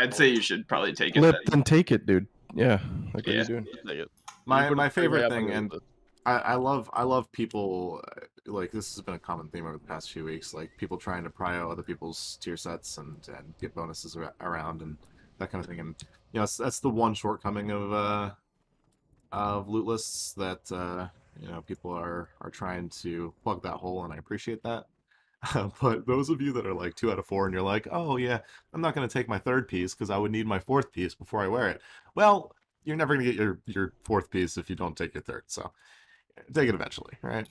I'd say you should probably take it Let then. them take it, dude. Yeah. Like, what are Yeah. you doing? Take it. My favorite thing, and and I love people, like, this has been a common theme over the past few weeks, like people trying to prio other people's tier sets and get bonuses around, and that kind of thing. And you know, that's the one shortcoming of loot lists that you know, people are trying to plug that hole, and I appreciate that. But those of you that are like 2 out of 4 and you're like, oh yeah, I'm not going to take my 3rd piece because I would need my 4th piece before I wear it. Well, you're never going to get your 4th piece if you don't take your 3rd. So take it eventually, right?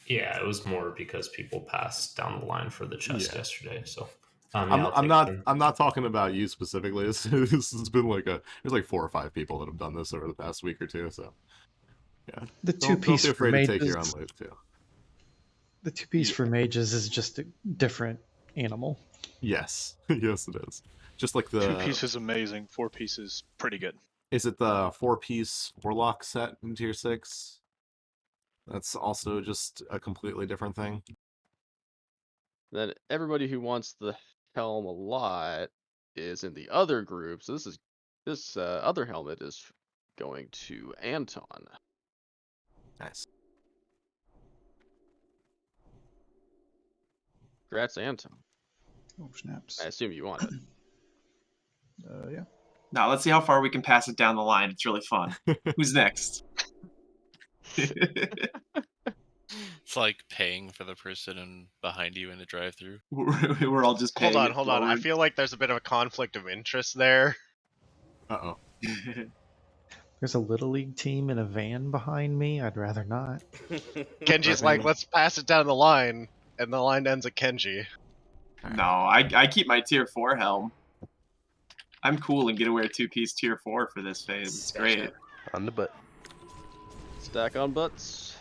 Yeah, it was more because people passed down the line for the chest yesterday. So yeah, I'm not talking about you specifically. This has been like there's like 4 or 5 people that have done this over the past week or two. So yeah, The don't two-piece be for afraid to take your own mages. loot too. The 2-piece for mages is just a different animal. Yes, yes, it is. Just like the 2-piece is amazing. 4-piece is pretty good. Is it the 4-piece warlock set in tier 6? That's also just a completely different thing. Then everybody who wants the helm a lot is in the other group. So this other helmet is going to Anton. Nice. Congrats, Anton. Oh, snaps. I assume you want it. Yeah. Now let's see how far we can pass it down the line. It's really fun. Who's next? It's like paying for the person behind you in a drive-through. We're all just paying. Hold on. I feel like there's a bit of a conflict of interest there. Uh-oh. There's a Little League team in a van behind me. I'd rather not. Kenji's like, let's pass it down the line, and the line ends at Kenji. No, I keep my tier 4 helm. I'm cool and get to wear 2-piece tier 4 for this phase. It's great. On the butt. Stack on butts.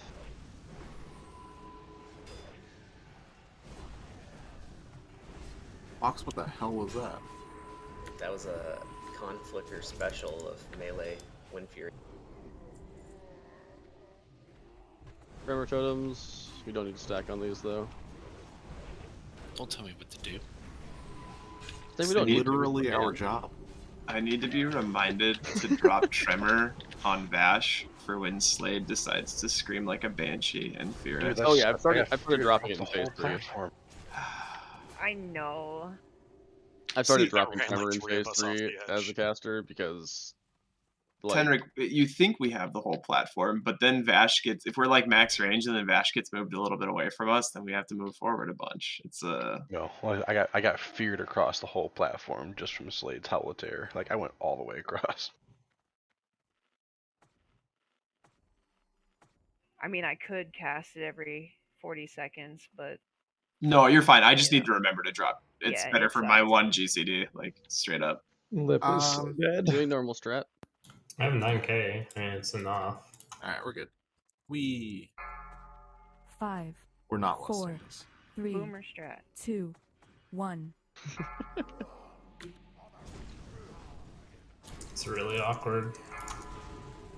Fox, what the hell was that? That was a Conflicker special of melee Wind Fury. Tremor totems. We don't need to stack on these though. Don't tell me what to do. Say we don't need literally to, our job. I need to be reminded to drop Tremor on Vashj for when Slade decides to scream like a banshee and fear it. Oh yeah, I've started dropping it in phase 3. I know. I started dropping Tremor in phase 3 as a caster because Tenric, you think we have the whole platform, but then Vashj gets, if we're like max range and then Vashj gets moved a little bit away from us, then we have to move forward a bunch. It's No, well, I got feared across the whole platform just from Slade's Howl of Terror. Like I went all the way across. I mean, I could cast it every 40 seconds, but no, you're fine. I just need to remember to drop. It's Yeah, better it for my sucks. 1 GCD, like straight up. Lip is so dead. Doing normal strat. I have 9k. I mean, it's enough. Alright, we're good. 5. We're not 4, listening. 3, Boomer strat. 2, 1. It's really awkward.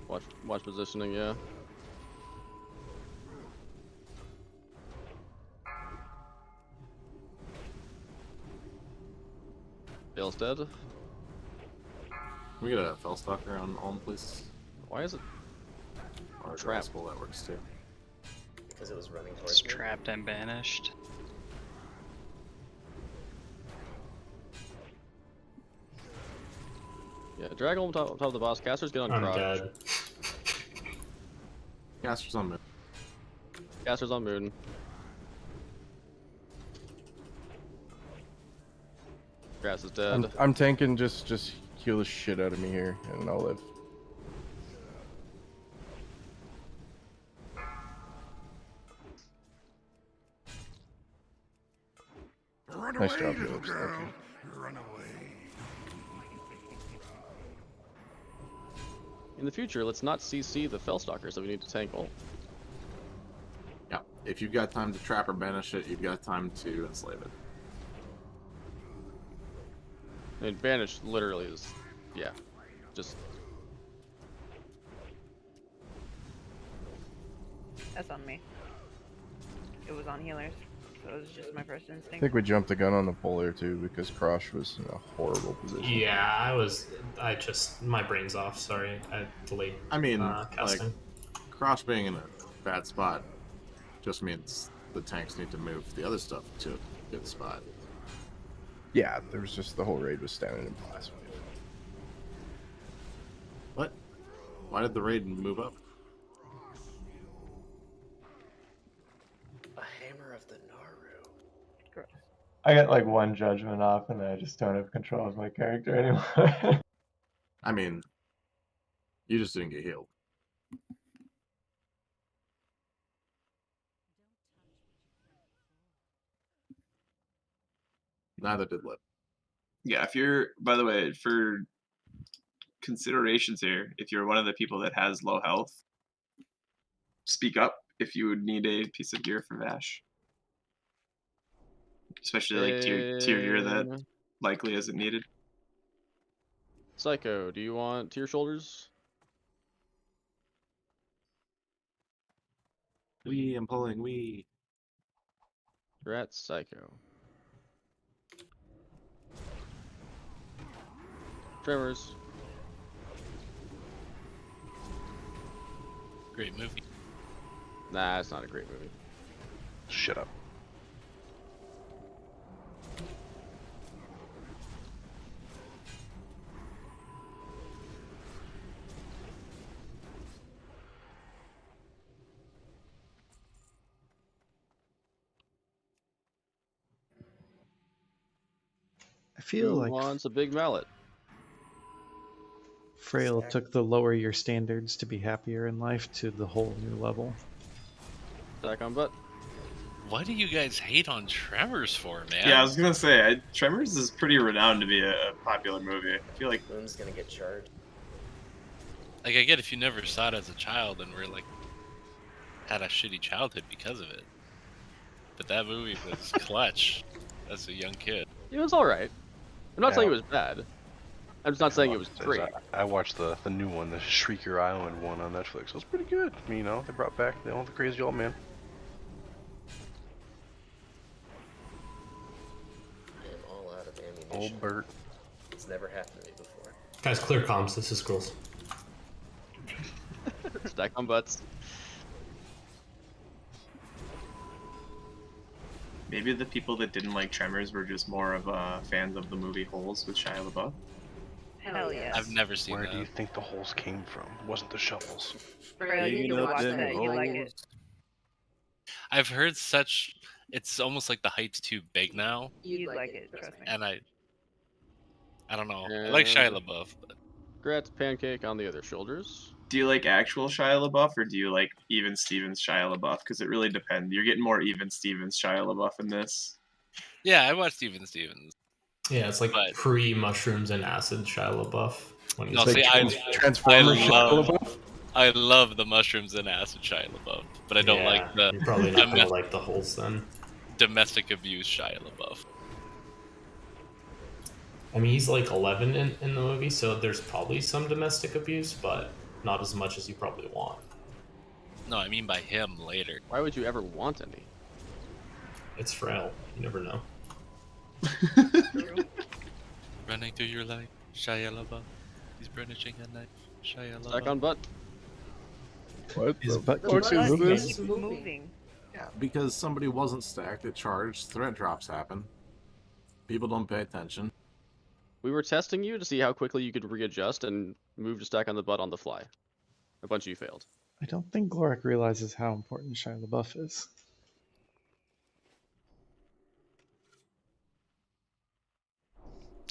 Watch positioning, yeah. Bale's dead. Can we get a Fellstalker on Ulm, please? Why is it Or trap? Graspel, that works too. Because it was running It's towards me. trapped and banished. Yeah, drag on top of the boss. Caster's get on I'm Crotch. dead. Caster's on mid. Caster's on Moon. Grass is dead. I'm tanking. Just heal the shit out of me here, and I'll live. Nice job, Phillips. Thank you. In the future, let's not CC the Fellstalkers that we need to tank ult. Yeah, if you've got time to trap or banish it, you've got time to enslave it. I mean, banish literally is, yeah, just. That's on me. It was on healers, so it was just my first I instinct. think we jumped the gun on the polar too because Krosh was in a horrible position. Yeah, my brain's off. Sorry, I delayed. I mean, casting. like, Krosh being in a bad spot just means the tanks need to move the other stuff to a good spot. Yeah, there was just the whole raid was standing in last wave. Why did the raid move up? A hammer of the Naru. I get like one judgment off, and then I just don't have control of my character anymore. I mean, you just didn't get healed. Neither did Lip. Yeah, if you're, by the way, for considerations here, if you're one of the people that has low health, speak up if you would need a piece of gear for Vashj. Especially like tier gear that likely isn't needed. Psycho, do you want tier shoulders? I'm pulling, we. Rat Psycho. Tremors. Great movie. Nah, it's not a great movie. Shut up. I feel Who like wants a big mallet? Frail took the lower your standards to be happier in life to the whole new level. Stack on butt. What do you guys hate on Tremors for, man? Yeah, I was gonna say, Tremors is pretty renowned to be a popular movie. I feel like Moon's gonna get charged. Like, I get if you never saw it as a child and were like, had a shitty childhood because of it. But that movie was clutch as a young kid. It was alright. I'm not saying it was bad. I'm just not saying it was great. I watched the new one, the Shrieker Island one on Netflix. It was pretty good. I mean, you know, they brought back the crazy old man. I am all out of ammunition. Old Bert. It's never happened to me before. Guys, clear comms. This is Gruul. Stack on butts. maybe the people that didn't like Tremors were just more of fans of the movie Holes with Shia LaBeouf. Hell yeah. I've never seen Where that. do you think the holes came from? It wasn't the shovels. Bro, you need to watch that. You like it. I've heard such. It's almost like the hype's too big now. You'd like it, trust me. And I don't know. I like Shia LaBeouf, but Grats pancake on the other shoulders. Do you like actual Shia LaBeouf or do you like Even Stevens Shia LaBeouf? Because it really depends. You're getting more Even Stevens Shia LaBeouf in this. yeah, I watched Even Stevens. Yeah, it's like pre-mushrooms and acid Shia LaBeouf. When he's No, like, see, Transformers Shia LaBeouf? I love the mushrooms and acid Shia LaBeouf, but I don't like the. You're probably not gonna like the holes then. Domestic abuse Shia LaBeouf. I mean, he's like 11 in the movie, so there's probably some domestic abuse, but not as much as you probably want. No, I mean by him later. Why would you ever want any? It's frail. You never know. Running through your life, Shia LaBeouf. He's brandishing a knife, Shia LaBeouf. Stack on butt. What His the butt fuck keeps is moving. this? Moving. Yeah, because somebody wasn't stacked, it charged, threat drops happen. People don't pay attention. We were testing you to see how quickly you could readjust and move to stack on the butt on the fly. A bunch of you failed. I don't think Gloric realizes how important Shia LaBeouf is.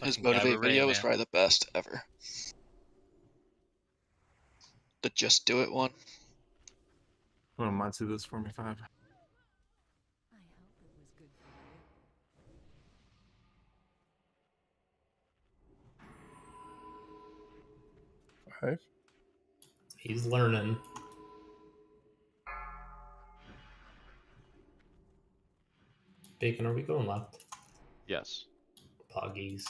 His Fucking motivate cabaret, video was man. probably the best ever. The Just Do It one. Someone might see this for me, 5. Five. He's learning. Bacon, are we going left? Yes. Poggies.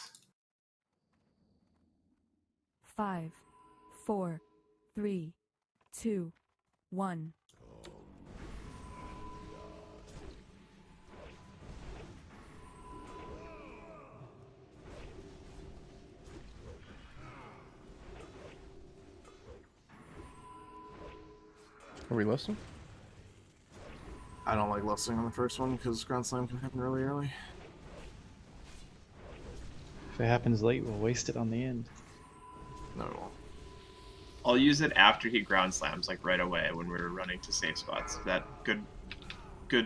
5, 4, 3, 2, 1. Are we listening? I don't like listening on the first one because Grand Slam can happen really early. If it happens late, we'll waste it on the end. No, it won't. I'll use it after he ground slams, like right away when we're running to safe spots. Is that good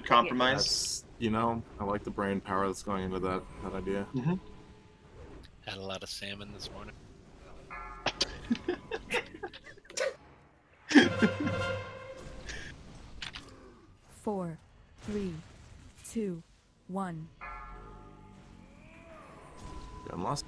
compromise? That's, you know, I like the brain power that's going into that idea. Mm-hmm. Had a lot of salmon this morning. Four, three, two, one. I'm lost.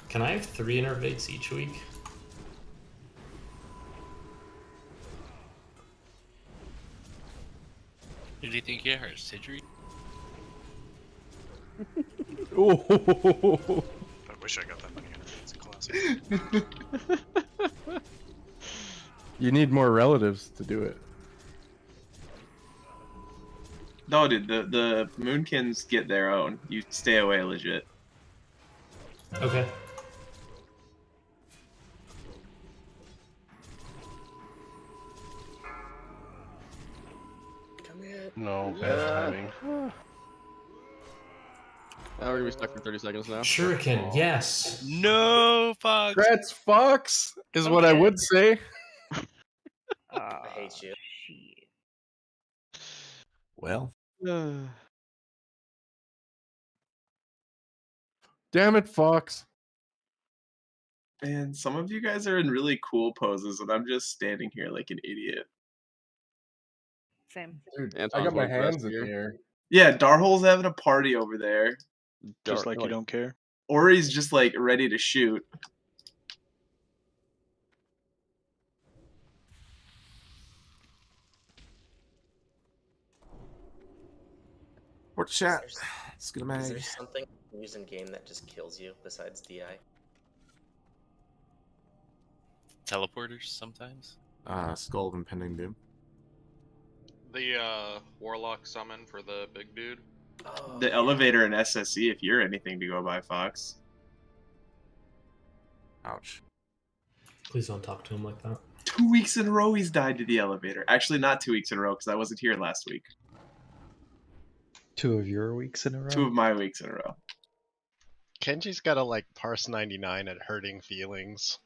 Can I have 3 innervates each week? Who do you think you are, Sidri? Oh. I wish I got that many innervates in classic. You need more relatives to do it. No, dude, the Moonkins get their own. You stay away legit. Okay. Come here. No, bad timing. Now we're gonna be stuck for 30 seconds now. Shuriken, yes. No, Fox. Congrats, Fox, is what I would say. I hate you. Well. Damn it, Fox. Man, some of you guys are in really cool poses, and I'm just standing here like an idiot. Same. Dude, I Anton's got my way dressed hands in here. the air. Yeah, Darhole's having a party over there. Just like you don't care. Ori's just like ready to shoot. Port chat. Is Schematic. there something used in game that just kills you besides DI? Teleporters sometimes. Skull of Impending Doom. The Warlock summon for the big dude. Oh, The elevator and SSE, if you're anything to go by, Fox. Ouch. Please don't talk to him like that. 2 weeks in a row he's died to the elevator. Actually, not 2 weeks in a row, because I wasn't here last week. 2 of your weeks in a row? 2 of my weeks in a row. Kenji's gotta like parse 99 at hurting feelings.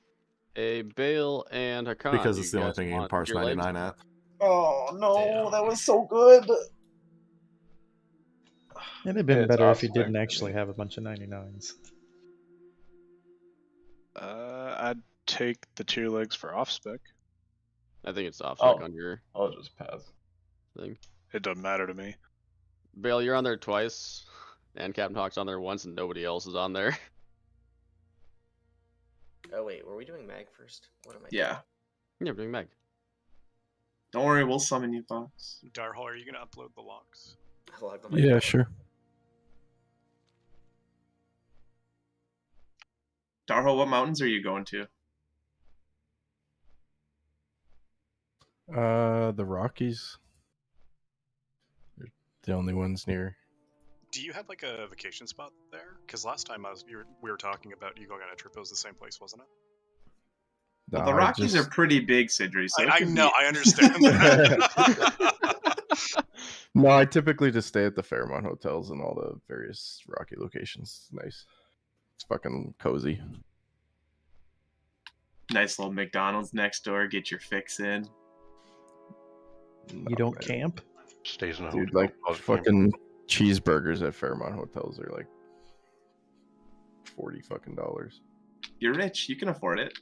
A Bale and Hakan. Because it's you the only guys thing you can want parse your legs? 99 at. Oh no, that was so good. It'd have been It's better if you off didn't spec, actually have a bunch of 99s. I'd take the tier legs for off spec. I think it's off Oh. on your I'll just pass. thing. It doesn't matter to me. Bale, you're on there twice, and Captain Hawk's on there once, and nobody else is on there. Oh wait, were we doing mag first? What am I Yeah. Yeah, we're doing Meg. Don't worry, we'll summon you, Fox. Darhole, are you gonna upload the logs? doing? I logged on my Yeah, phone. sure. Darhole, what mountains are you going to? The Rockies. They're the only ones near. Do you have like a vacation spot there? Because last time we were talking about you going on a trip, it was the same place, wasn't it? Well, the I Rockies just- are pretty big, Sidri. So I know, I understand that. No, I typically just stay at the Fairmont hotels and all the various Rocky locations. Nice. It's fucking cozy. Nice little McDonald's next door. Get your fix in. You don't camp? Stays in a Dude, hotel. like fucking cheeseburgers at Fairmont hotels are like $40 fucking dollars. You're rich. You can afford it.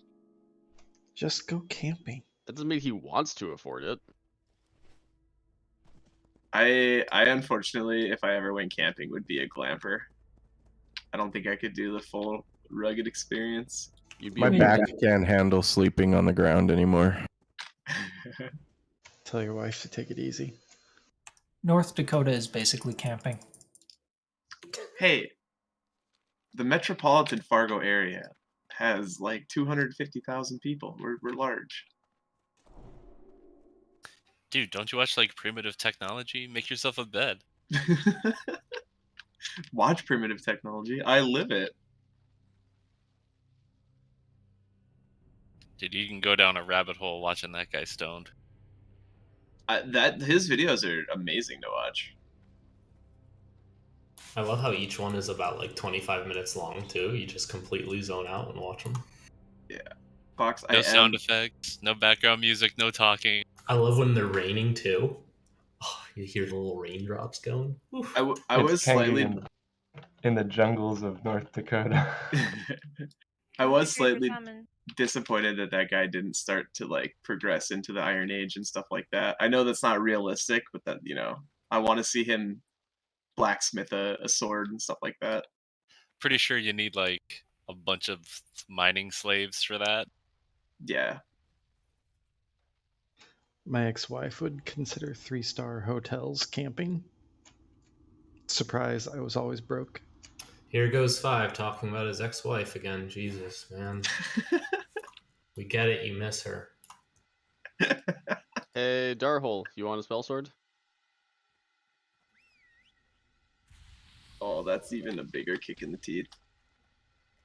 Just go camping. That doesn't mean he wants to afford it. I unfortunately, if I ever went camping, would be a glamper. I don't think I could do the full rugged experience. My back can't handle sleeping on the ground anymore. Tell your wife to take it easy. North Dakota is basically camping. Hey, the metropolitan Fargo area has like 250,000 people. We're large. Dude, don't you watch like primitive technology? Make yourself a bed. Watch primitive technology. I live it. Dude, you can go down a rabbit hole watching that guy stoned. That his videos are amazing to watch. I love how each one is about like 25 minutes long too. You just completely zone out and watch them. Yeah. Fox, No sound effects, no background music, no talking. I love when they're raining too. Oh, you hear the little raindrops going. Oof. I was It's hanging slightly in the jungles of North Dakota. I was What's your favorite slightly salmon? disappointed that that guy didn't start to like progress into the Iron Age and stuff like that. I know that's not realistic, but that I want to see him blacksmith a sword and stuff like that. Pretty sure you need like a bunch of mining slaves for that. Yeah. My ex-wife would consider 3-star hotels camping. Surprise, I was always broke. Here goes 5 talking about his ex-wife again. Jesus, man. We get it. You miss her. Hey, Darhole, you want a spell sword? Oh, that's even a bigger kick in the teeth.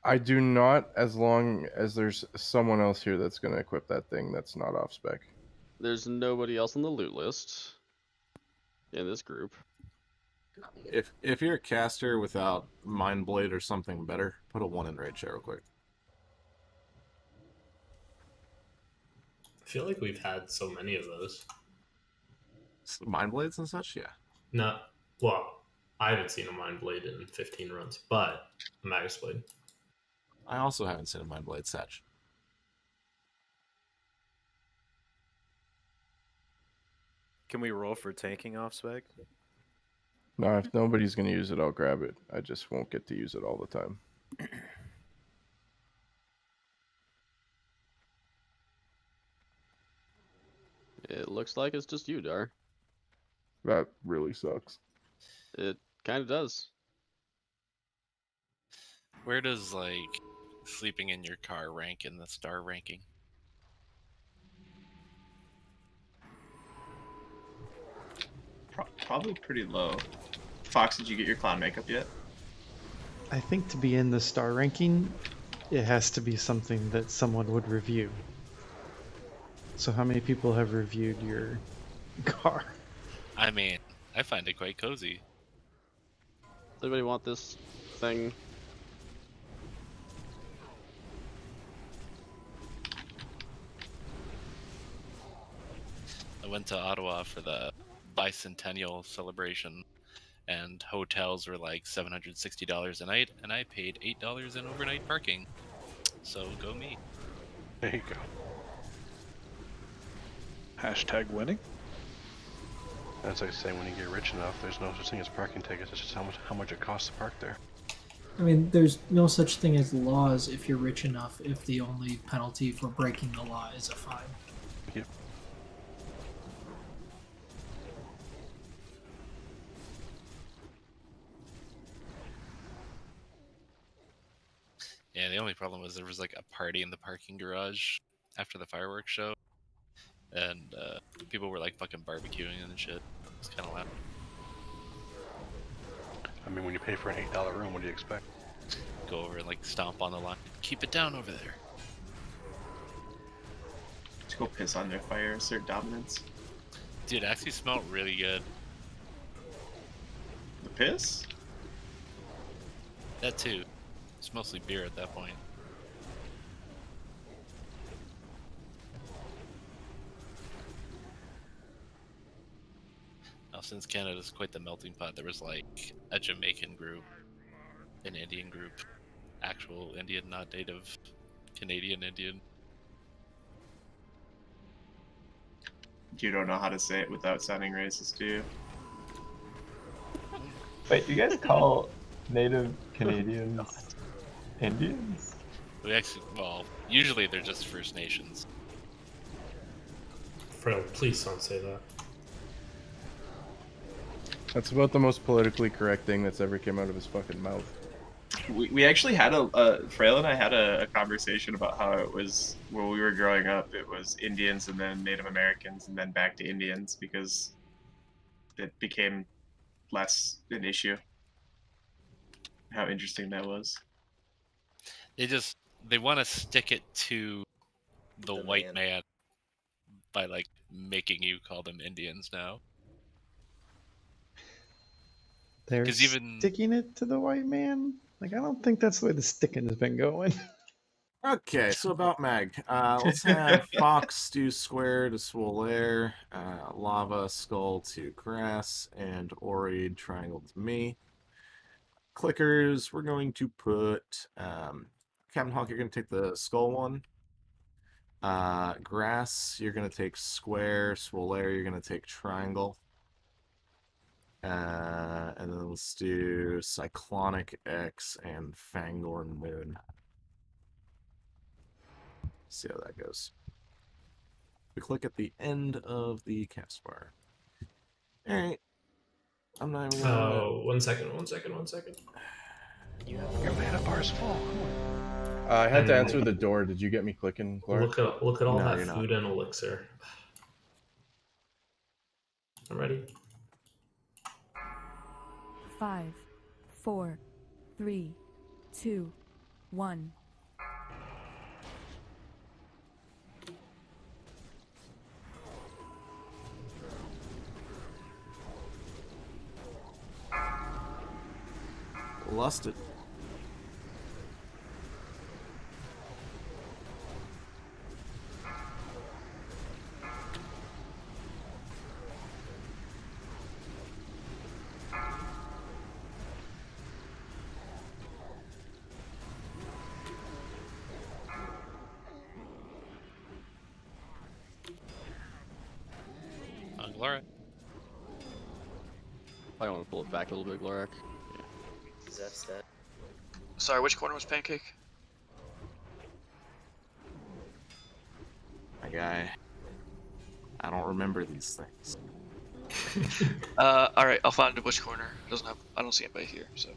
I do not, as long as there's someone else here that's going to equip that thing that's not off spec. There's nobody else on the loot list in this group. If you're a caster without Mind Blade or something better, put a 1 in raid share real quick. I feel like we've had so many of those. Mind Blades and such, yeah. No, well, I haven't seen a Mind Blade in 15 runs, but a Magus Blade. I also haven't seen a Mind Blade Satch. Can we roll for tanking off spec? No, if nobody's going to use it, I'll grab it. I just won't get to use it all the time. It looks like it's just you, Dar. That really sucks. It kind of does. Where does like sleeping in your car rank in the star ranking? Probably pretty low. Fox, did you get your clown makeup yet? I think to be in the star ranking, it has to be something that someone would review. So how many people have reviewed your car? I mean, I find it quite cozy. Does anybody want this thing? I went to Ottawa for the bicentennial celebration, and hotels were like $760 a night, and I paid $8 in overnight parking. So go me. There you go. Hashtag winning. That's like saying when you get rich enough, there's no such thing as parking tickets. It's just how much it costs to park there. I mean, there's no such thing as laws if you're rich enough, if the only penalty for breaking the law is a fine. Yep. Yeah, the only problem was there was like a party in the parking garage after the fireworks show, and people were like fucking barbecuing and shit. It's kind of loud. I mean, when you pay for an $8 room, what do you expect? Go over and like stomp on the line. Keep it down over there. Just go piss on their fire, assert dominance. Dude, it actually smelled really good. The piss? That too. It's mostly beer at that point. Now, since Canada's quite the melting pot, there was like a Jamaican group, an Indian group, actual Indian, not native Canadian Indian. You don't know how to say it without sounding racist, do you? Wait, you guys call native Canadians Indians? We actually, well, usually they're just First Nations. Frill, please don't say that. That's about the most politically correct thing that's ever came out of his fucking mouth. We actually had Frail and I had a conversation about how it was when we were growing up. It was Indians and then Native Americans and then back to Indians because it became less an issue. how interesting that was. They want to stick it to the white man. man by like making you call them Indians now. They're 'Cause even- sticking it to the white man? Like, I don't think that's the way the sticking has been going. Okay, so about Mag. Let's have Fox do square to Swolair, Lava Skull to Grass, and Ori triangle to me. Clickers, we're going to put Captain Hawk, you're going to take the skull one. Grass, you're going to take square. Swolair, you're going to take triangle. And then let's do Cyclonic X and Fangorn Moon. See how that goes. We click at the end of the cast bar. Alright. I'm not even gonna. Oh, 1 second. You Your mana bar's full. I had to answer the door. Did you get me clicking, Clark? Look at all No, that you're not. food and elixir. I'm ready. 5, 4, 3, 2, 1. Lusted. Glorak. I want to pull it back a little bit, Glorak. Zeph's dead. Sorry, which corner was Pancake? My guy. I don't remember these things. Alright, I'll find which corner. I don't see anybody here, so.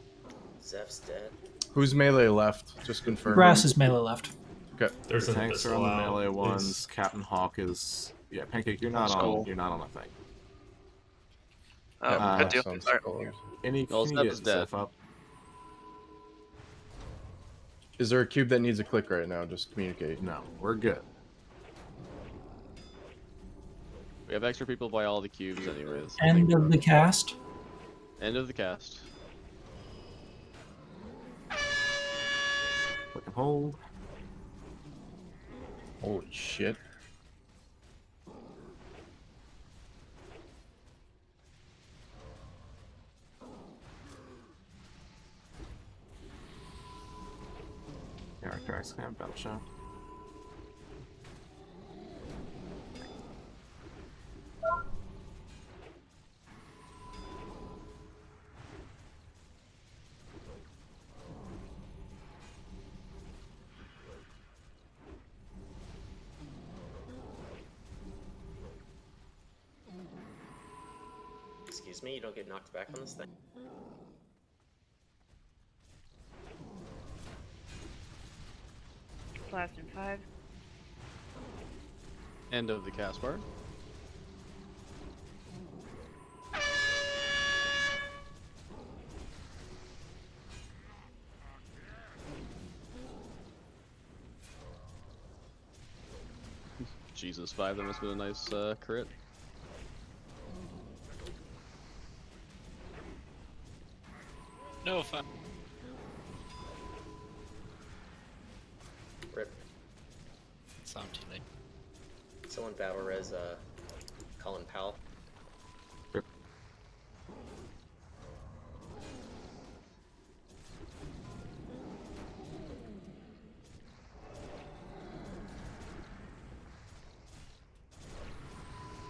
Zeph's dead. Who's melee left? Just confirm. Grass is melee left. Okay. There's The an tanks are abyssal on the out. melee ones. It's- Captain Hawk is Pancake. You're not Skull. on. You're not on a thing. Oh, good deal. Sounds Alright. cool. Any No, can you Zeph get is dead. Zeph up? Is there a cube that needs a click right now? Just communicate. No, we're good. We have extra people by all the cubes, anyways. End of the cast. End of the cast. Click and hold. Holy shit. Character X battle show. Excuse me, you don't get knocked back on this thing. Blast in 5. End of the cast bar. Jesus, 5. That must have been a nice crit. No fun. Rip. It's not too late. Someone battle res Colin Powell. Rip.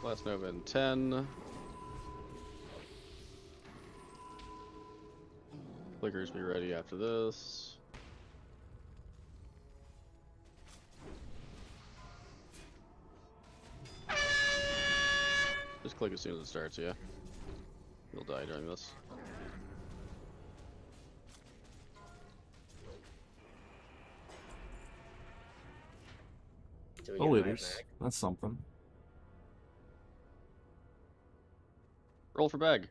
Last move in 10. Clickers be ready after this. Just click as soon as it starts, yeah. You'll die during this. Do we Oh, get a leaders. mag? That's something. Roll for bag.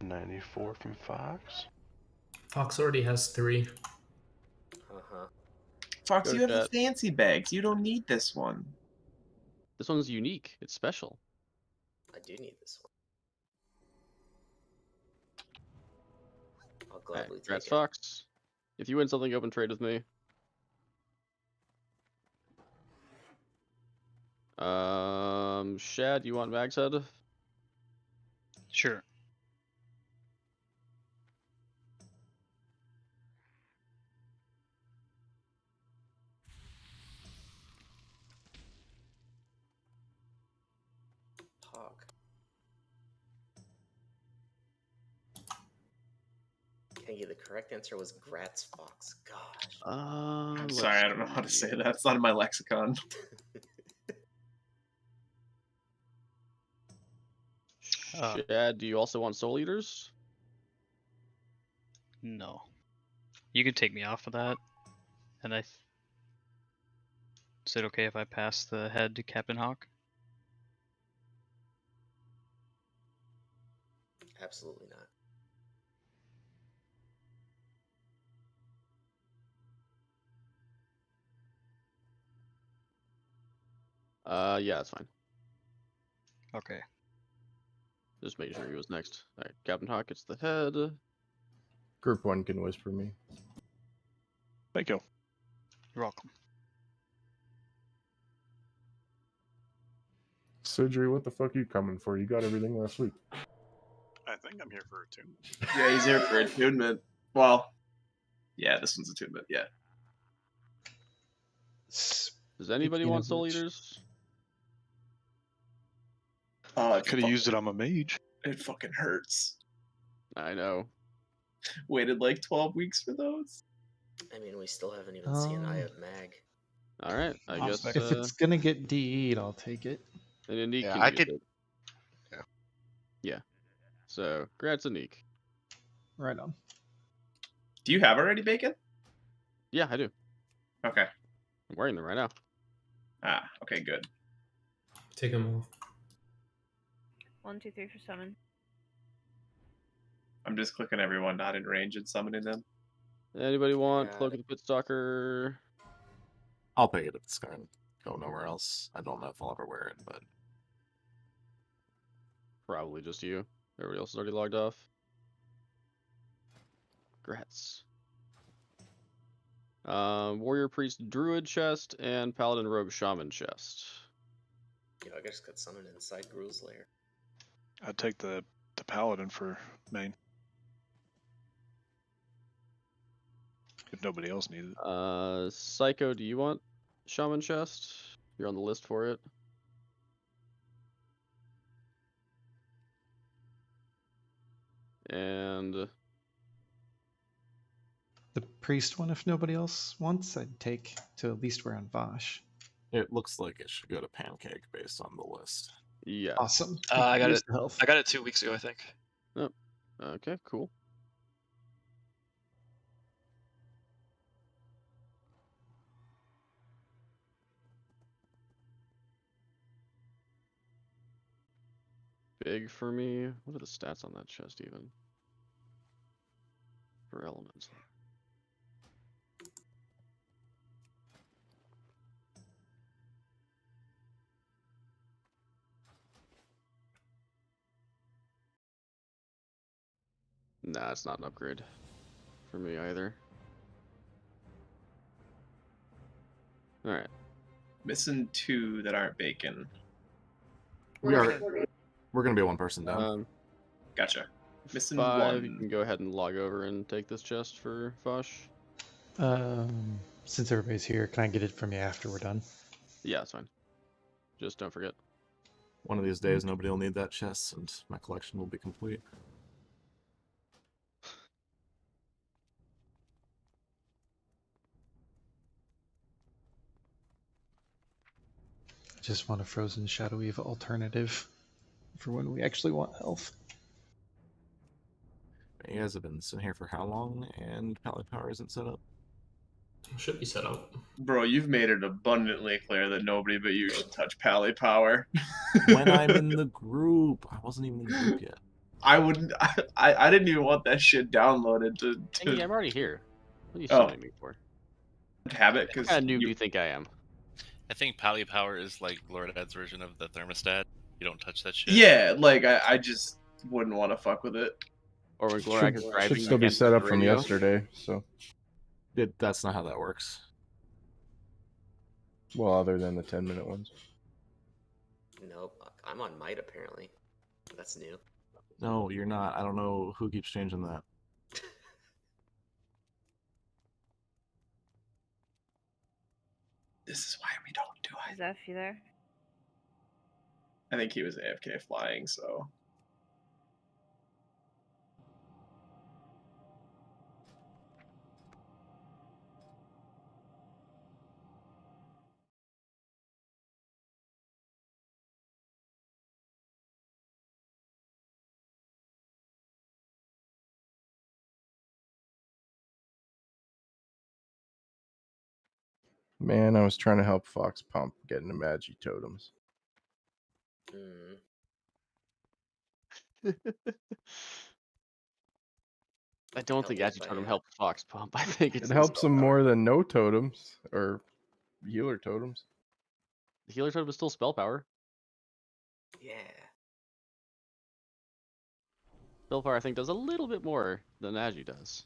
94 from Fox. Fox already has 3. Uh-huh. Fox, Go you have the chat. fancy bags. You don't need this one. This one's unique. It's special. I do need this one. I'll Alright, gladly congrats, take it. Fox. If you win something, open trade with me. Shad, you want Mag's head? Sure. Pog. Kengi, the correct answer was Gratz Fox. Gosh. I'm sorry, I don't know how to say that. It's not in my lexicon. Shad, do you also want Soul Eaters? No. You can take me off of that. And is it okay if I pass the head to Captain Hawk? Absolutely not. Yeah, it's fine. Okay. Just making sure he was next. Alright, Captain Hawk gets the head. Group 1 can whisper me. Thank you. You're welcome. Sidri, what the fuck are you coming for? You got everything last week. I think I'm here for attunement. Yeah, he's here for attunement. Well, yeah, this one's attunement. Yeah. Does anybody want Soul Eaters? I could have used it on my mage. It fucking hurts. I know. Waited like 12 weeks for those. I mean, we still haven't even seen an Eye of Mag. Alright, I guess. If it's gonna get DE'd, I'll take it. And a Neek Yeah, can I use could. it. Yeah. Yeah. So, congrats, Anik. Right on. Do you have already bacon? Yeah, I do. Okay. I'm wearing them right now. Ah, okay, good. Take them off. 1, 2, 3 for summon. I'm just clicking everyone not in range and summoning them. Anybody want Cloak of the Pitstalker? I'll pick it if it's going to go nowhere else. I don't know if I'll ever wear it, but Probably just you. Everybody else is already logged off. Congrats. Warrior Priest Druid chest and Paladin Rogue Shaman chest. Yo, I just got summoned inside Gruul's lair. I'd take the paladin for main. If nobody else needed it. Psycho, do you want Shaman chest? You're on the list for it. And The priest one, if nobody else wants, I'd take to at least wear on Vashj. it looks like it should go to Pancake based on the list. yeah. Awesome. I got Here's it. the health. I got it 2 weeks ago, I think. Oh, okay, cool. Big for me. What are the stats on that chest even? For elements. Nah, it's not an upgrade for me either. Alright. Missing 2 that aren't bacon. We're gonna be one person down. Gotcha. Missing 5, 1. you can go ahead and log over and take this chest for Vashj. Since everybody's here, can I get it from you after we're done? Yeah, it's fine. Just don't forget. One of these days, nobody will need that chest, and my collection will be complete. I just want a frozen Shadow Eve alternative for when we actually want health. You guys have been sitting here for how long, and Pally Power isn't set up? Should be set up. Bro, you've made it abundantly clear that nobody but you should touch Pally Power. When I'm in the group, I wasn't even in the group yet. I wouldn't. I didn't even want that shit downloaded Hey, I'm already here. What are you Oh. summoning me for? Habit, What because kind of noob do you think I am? I think Pally Power is like Lord Ed's version of the thermostat. You don't touch that shit. yeah, like I just wouldn't want to fuck with it. Or when Glorak is driving, Should you still be can't set touch up the from radio? yesterday. So, That's not how that works. well, other than the 10-minute ones. Nope, I'm on might apparently. That's new. No, you're not. I don't know who keeps changing that. This is why we don't do it. Zeph, you there? I think he was AFK flying, so. Man, I was trying to help Fox Pump get into Magi totems. I don't think Agi Totem helped Fox Pump. I think it's It helps him more than no totems or healer totems. The healer totem is still spell power. Yeah. Spell power, I think, does a little bit more than Agi does.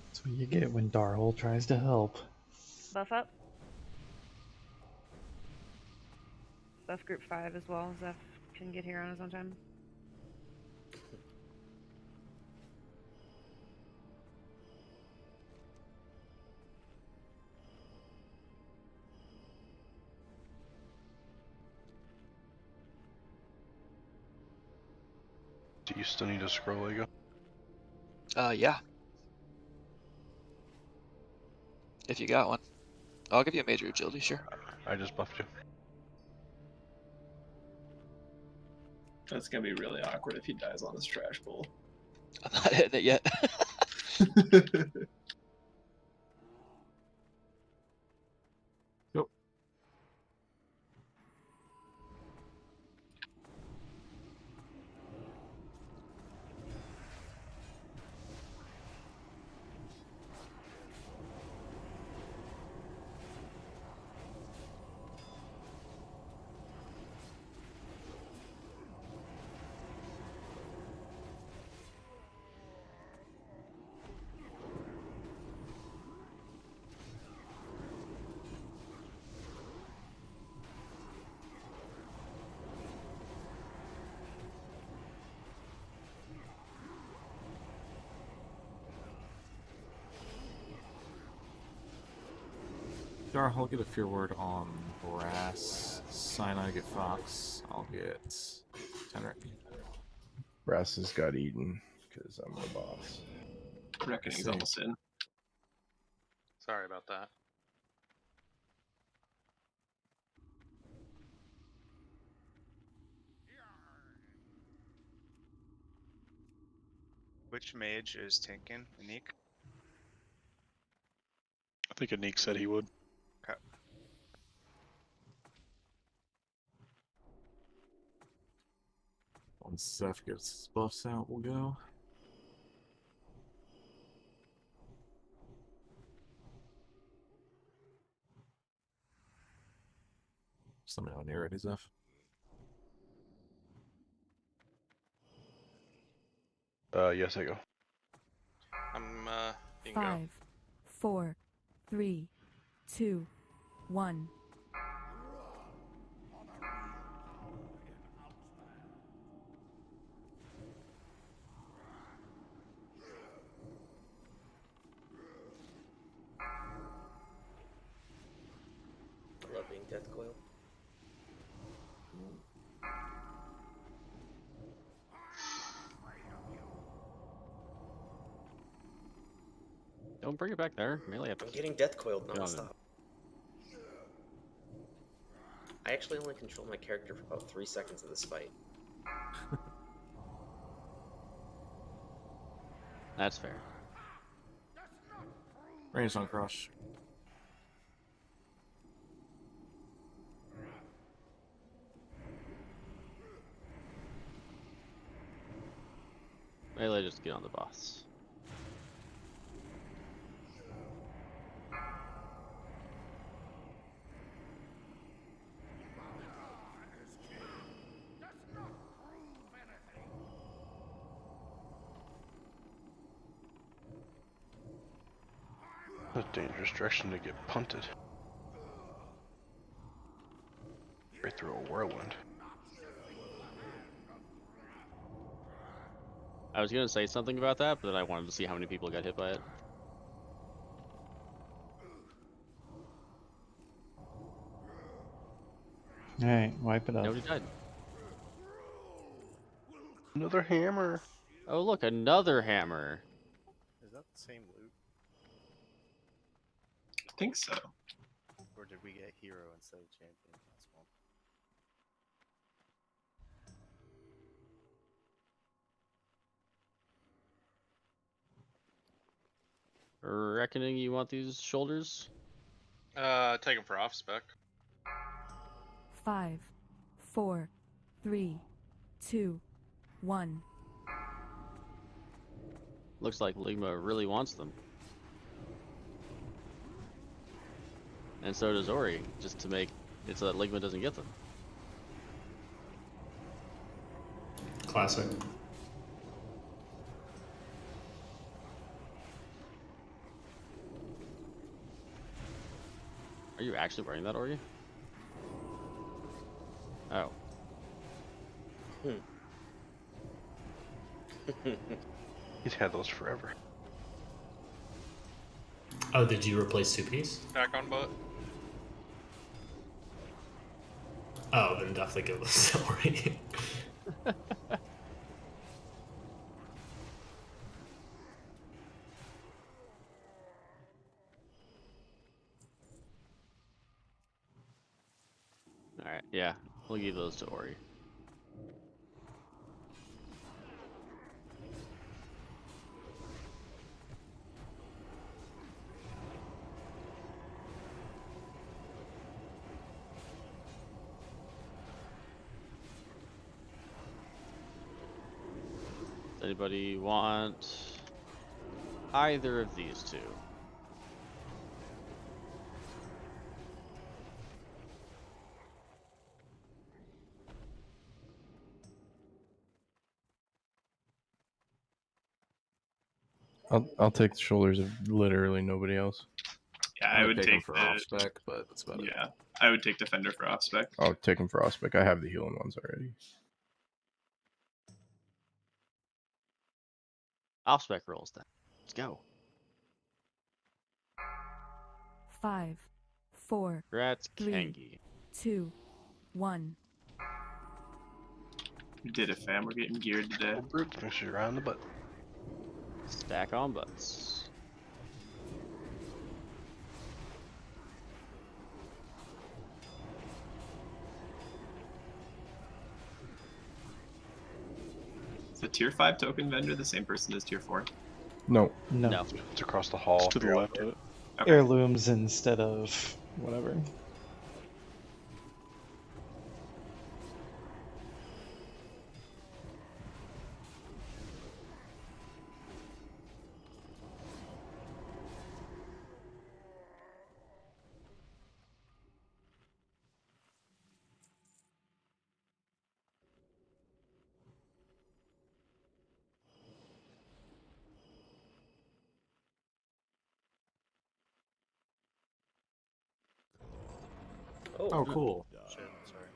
That's what you get when Darhole tries to help. Buff up. Buff group 5 as well. Zeph can get here on his own time. Do you still need a scroll, Ego? Yeah. If you got one. I'll give you a major agility, sure. I just buffed you. That's gonna be really awkward if he dies on this trash bowl. I'm not hitting it yet. Nope. Darhole, get a fear word on Brass. Sinai, get Fox. I'll get Tenric. Brasses got eaten because I'm the boss. Reckoning's almost in. Sorry about that. Which mage is tanking? Anik? I think Anik said he would. Okay. Once Zeph gets his buffs out, we'll go. Just let me know when you're ready, Zeph. Yes, I go. You can go. 5, 4, 3, 2, 1. I love being death coiled. Don't bring it back there. Melee I'm getting death coiled Got it. non-stop. I actually only control my character for about 3 seconds of this fight. That's fair. Range on crush. Melee, just get on the boss. A dangerous direction to get punted. Right through a whirlwind. I was gonna say something about that, but then I wanted to see how many people got hit by it. Alright, wipe it up. Nobody died. Another hammer. Oh look, another hammer. Is that the same loot? I think so. Or did we get hero instead of champion last one? Reckoning you want these shoulders? Take them for off spec. 5, 4, 3, 2, 1. Looks like Ligma really wants them. And so does Ori, just to make it so that Ligma doesn't get them. Classic. Are you actually wearing that, Ori? Oh. He's had those forever. Oh, did you replace 2-piece? Back on butt. Oh, then definitely give this to Ori. Alright, yeah. We'll give those to Ori. Does anybody want either of these two? I'll take the shoulders of literally nobody else. Yeah, I would them take for the off spec, but that's about it. yeah. I would take defender for off spec. I'll take them for Ospec. I have the healing ones already. Off spec rolls then. Let's go. 5, 4, Congrats, 3, Kengi. 2, 1. We did it, fam. We're getting geared today. Brute, make sure you're on the butt. Stack on butts. Is the tier 5 token vendor the same person as tier 4? No. No. It's across the hall. It's to the left of it. Okay. Heirlooms instead of whatever. Oh, cool. Shit, sorry.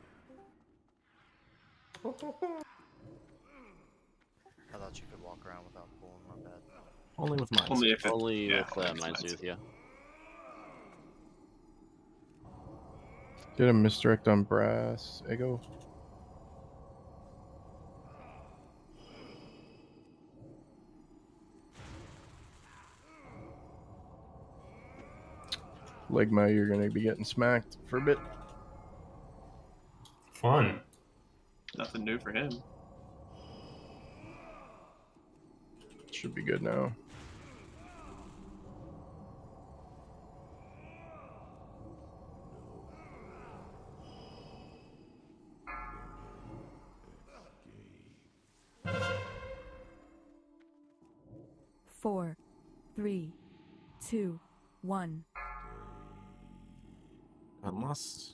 I thought you could walk around without pulling, my bad. Only with mine. Only if it, Only yeah, with only if it's Mind mine. Sooth, yeah. Did a misdirect on brass. Ego. Ligma, you're gonna be getting smacked for a bit. Fun. Nothing new for him. Should be good now. 4, 3, 2, 1. Unless.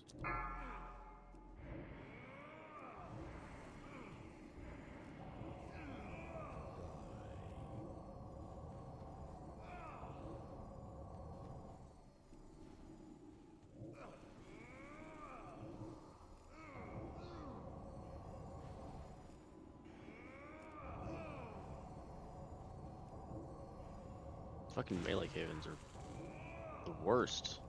Fucking melee cave-ins are the worst.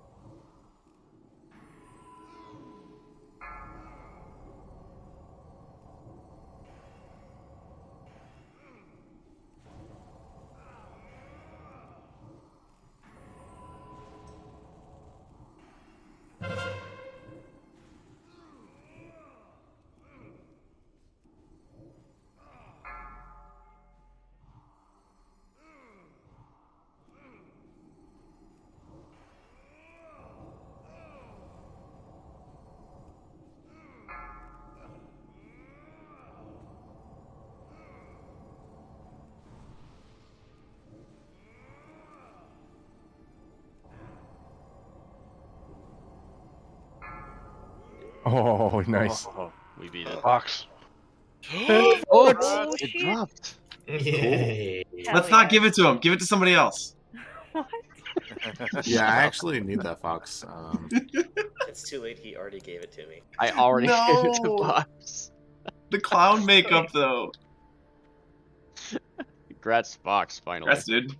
Oh, nice. Oh, we beat it. Fox. What? Oh, It shit. dropped. Yay. Let's not give it to him. Give it to somebody else. What? Yeah, I actually need that Fox. It's too late. He already gave it to me. I already gave it to No. Fox. The clown makeup, though. Congrats, Fox, finally. Congrats, dude.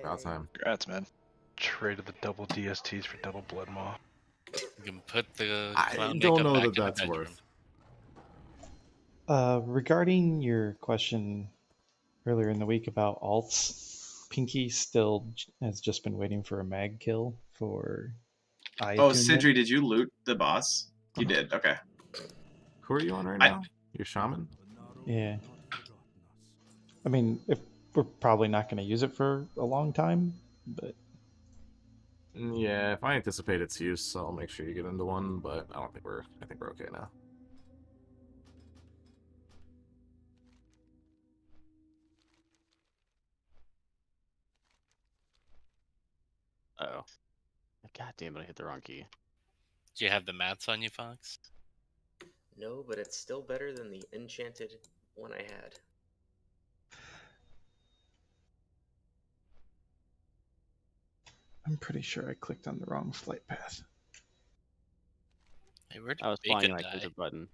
About time. Congrats, man. Traded the double DSTs for double Blood Maw. You can put the I clown don't makeup know back that in the that's bedroom. worth. Regarding your question earlier in the week about alts, Pinky still has just been waiting for a mag kill for eye Oh, attunement. Sidri, did you loot the boss? You did. Okay. Who are you on right now? Your shaman? Yeah. I mean, if we're probably not going to use it for a long time, but Yeah, if I anticipate its use, I'll make sure you get into one. But I don't think we're. I think we're okay now. Uh-oh. God damn it, I hit the wrong key. Do you have the mats on you, Fox? No, but it's still better than the enchanted one I had. I'm pretty sure I clicked on the wrong flight path. Hey, where did I was flying Bacon and I die? clicked a button.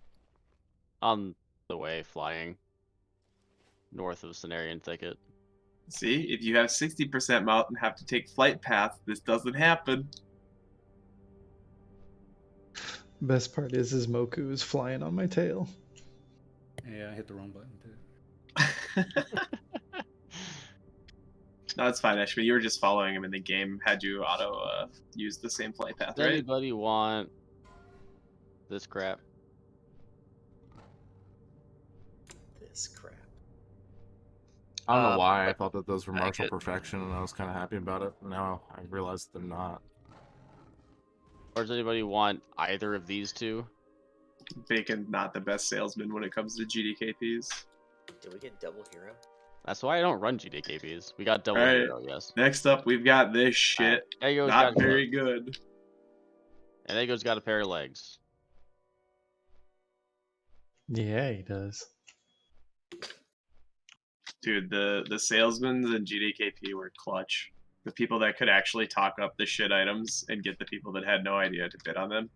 On the way, flying. North of Cenarian Thicket. See, if you have 60% mount and have to take flight path, this doesn't happen. Best part is Moku is flying on my tail. Yeah, I hit the wrong button too. No, it's fine, Ashby. You were just following him in the game. Had you auto use the same flight path, Does right? anybody want this crap? This crap. I don't know why I thought that those were I martial could- perfection, and I was kind of happy about it. Now I realized they're not. Or does anybody want either of these two? Bacon, not the best salesman when it comes to GDKPs. Did we get double hero? That's why I don't run GDKBs. We got double All right. hero, yes. Next up, we've got this shit. Ego's Not got very good. And Ego's got a pair of legs. Yeah, he does. Dude, the salesmen in GDKP were clutch. The people that could actually talk up the shit items and get the people that had no idea to bid on them.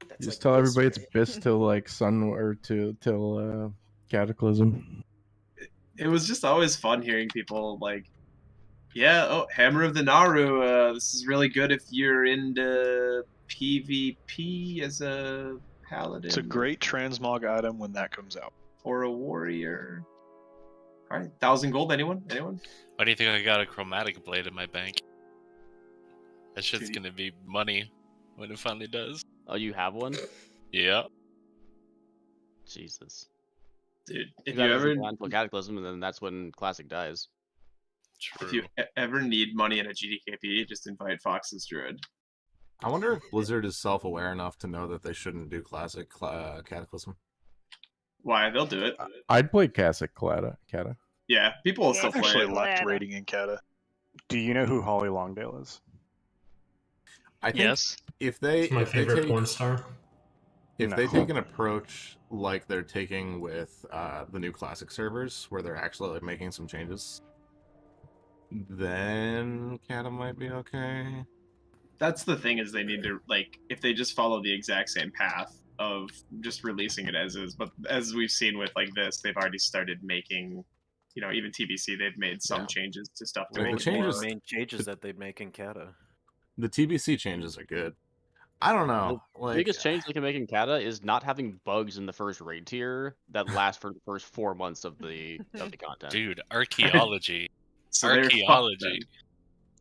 That's Just like tell this, everybody it's right? bis till like sun or till Cataclysm. It was just always fun hearing people like, yeah, oh, Hammer of the Naru, this is really good if you're into PvP as a paladin. It's a great transmog item when that comes out. Or a warrior. All right, 1,000 gold. Anyone? Anyone? Why do you think I got a chromatic blade in my bank? That shit's gonna be money when it finally does. Oh, you have one? Yeah. Jesus. Dude, if You you gotta ever go until Cataclysm, and then that's when Classic dies. True. if you ever need money in a GDKP, just invite Fox's Druid. I wonder if Blizzard is self-aware enough to know that they shouldn't do Cataclysm. Why? They'll do it. I'd play Classic Kata. Yeah, people will still I've play actually it. liked raiding in Kata. Do you know who Holly Longdale is? I think Yes. if they It's my if they favorite take porn star. if No. they take an approach like they're taking with the new classic servers, where they're actually like, making some changes, then Kata might be okay. That's the thing, is they need to, like, if they just follow the exact same path of just releasing it as is. But as we've seen with like this, they've already started making, you know, even TBC, they've made some changes to stuff to Like, make the it more. changes- main changes that they'd make in Kata. The TBC changes are good. I don't know. The Like, biggest change they can make in Kata is not having bugs in the first raid tier that last for the first 4 months of the content. Dude, archaeology. So they're fucked Archaeology.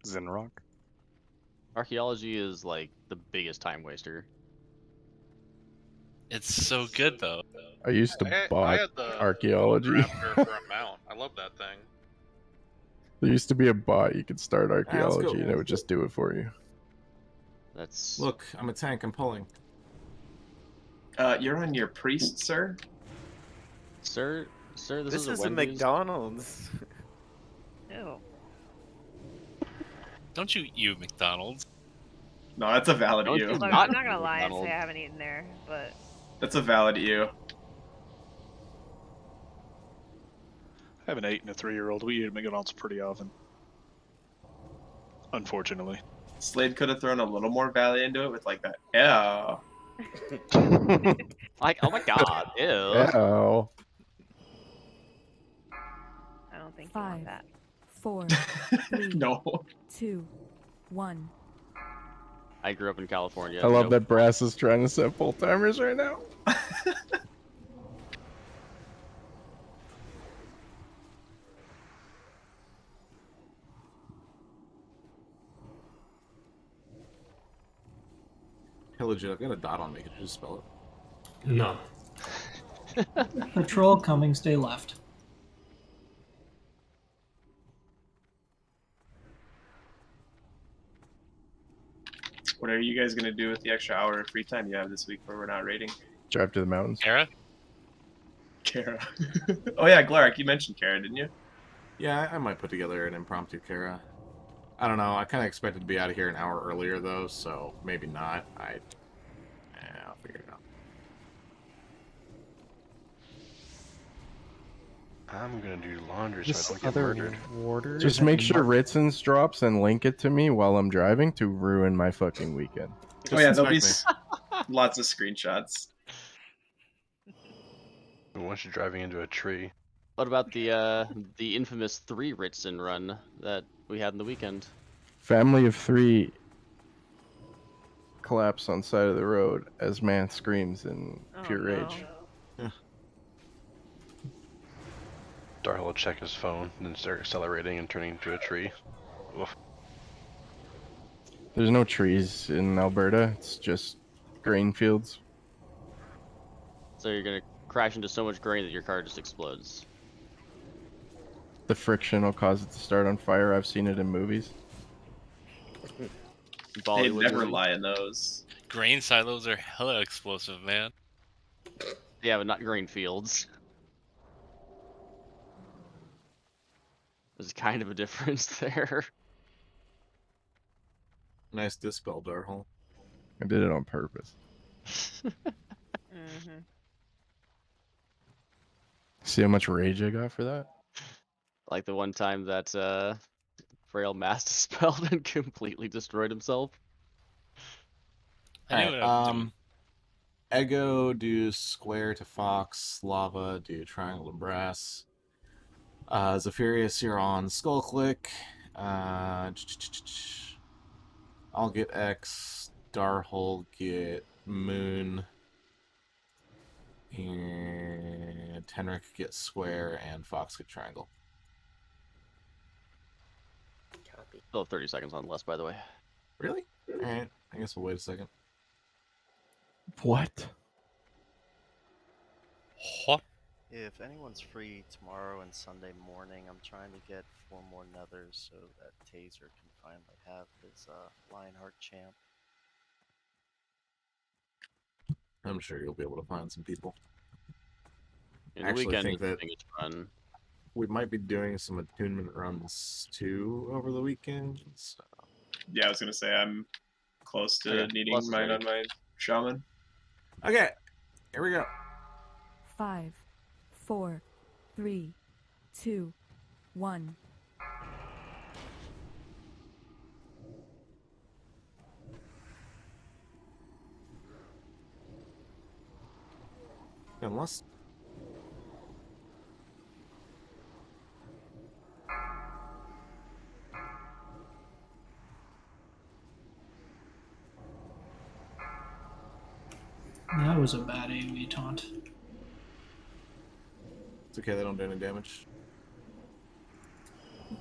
Zenrock. Archaeology is like the biggest time waster. It's so good though. I used to I bot had the archaeology. Raptor for a mount. I love that thing. There used to be a bot you could start let's go. archaeology and it would just do it for you. That's Look, I'm a tank. I'm pulling. You're on your priest, sir. Sir, this This is is a McDonald's. Ew. Don't you eat McDonald's? No, that's a valid Don't you. you Look, not I'm not gonna eat lie and McDonald's. say I haven't eaten there, but That's a valid you. I have an 8 and a 3-year-old. We eat at McDonald's pretty often. Unfortunately. Slade could have thrown a little more value into it with like that. Yeah. Like, oh my god, ew. Oh. I don't think you want 5, that. 4, 3, No. 2, 1. I grew up in California. I love Nope. that Brass is trying to set full timers right now. Hey, legit, I've got a dot on me. Could you just spell it? No. Patrol coming, stay left. What are you guys gonna do with the extra hour of free time you have this week where we're not raiding? Drive to the mountains. Kara? Kara. Oh yeah, Glarik, you mentioned Kara, didn't you? Yeah, I might put together an impromptu Kara. I don't know. I kind of expected to be out of here an hour earlier, though, so maybe not. I'll figure it out. I'm gonna do laundry This so I don't get other murdered. warder. Just make sure Ritzens drops and link it to me while I'm driving to ruin my fucking weekend. Oh yeah, there'll be lots of screenshots. Once you're driving into a tree. What about the infamous 3 Ritzon run that we had in the weekend? Family of 3 collapse on side of the road as man screams in pure rage. Darl will check his phone and then start accelerating and turning into a tree. Oof. There's no trees in Alberta. It's just grain fields. So you're gonna crash into so much grain that your car just explodes. The friction will cause it to start on fire. I've seen it in movies. They'd Bollywood never movie. lie in those. Grain silos are hella explosive, man. Yeah, but not grain fields. There's kind of a difference there. Nice dispel, Darhol. I did it on purpose. Mm-hmm. See how much rage I got for that? Like the one time that Frail mass dispelled and completely destroyed himself. I knew what I was doing. Ego do square to Fox, Lava do triangle to Brass. Zephyrius, you're on Skull Click. I'll get X. Darhole get Moon. And Tenric get Square, and Fox get Triangle. Copy. Still have 30 seconds on less, by the way. Really? Alright, I guess we'll wait a second. What? What? If anyone's free tomorrow and Sunday morning, I'm trying to get 4 more nethers so that Taser can finally have his Lionheart champ. I'm sure you'll be able to find some people. In the Actually weekend think was the that biggest run. we might be doing some attunement runs too over the weekend. So. Yeah, I was gonna say I'm close to Okay, needing Bless is mine ready. on my shaman. Okay, here we go. 5, 4, 3, 2, 1. Unless. That was a bad AoE taunt. It's okay, they don't do any damage.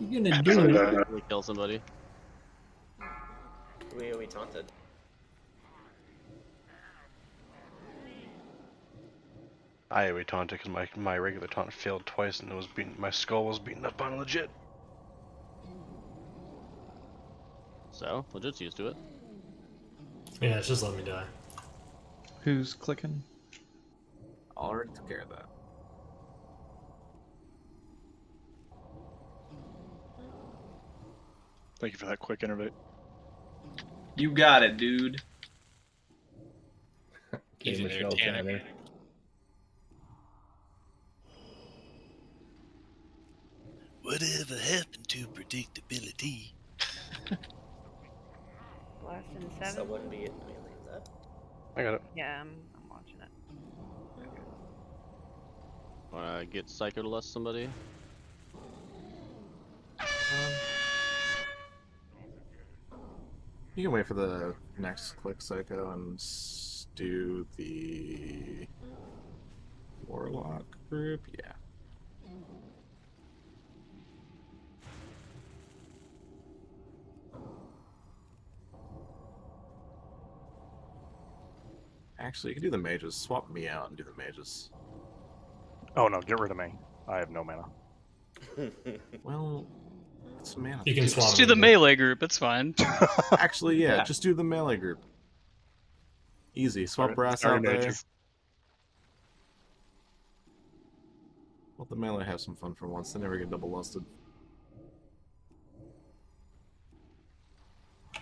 You're gonna do it. Really kill somebody. We taunted. I AoE taunted because my regular taunt failed twice and it was my skull was beaten up on legit. So, legit's used to it. Yeah, it's just let me die. Who's clicking? Already took care of that. Thank you for that quick innovate. You got it, dude. Okay, Easy there, Michelle Tanner. Tanner. Whatever happened to predictability? Blast in 7. So wouldn't be melee, is that? I got it. Yeah, I'm watching it. Wanna get Psycho to less somebody? You can wait for the next click Psycho and do the Warlock group. Yeah. Actually, you can do the mages. Swap me out and do the mages. Oh no, get rid of me. I have no mana. Well, it's mana. You can swap. Just do the melee group, it's fine. Actually, yeah, just do the melee group. Easy. Swap brass sorry, out there. Nature. Let the melee have some fun for once. They never get double lusted.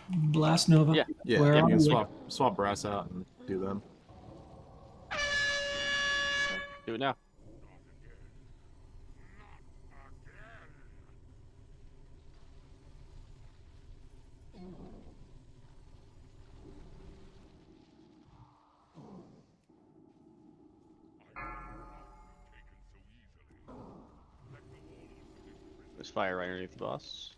Blast Nova. Yeah. Yeah, Where you are can we? swap brass out and do them. Do it now. There's fire right underneath the boss.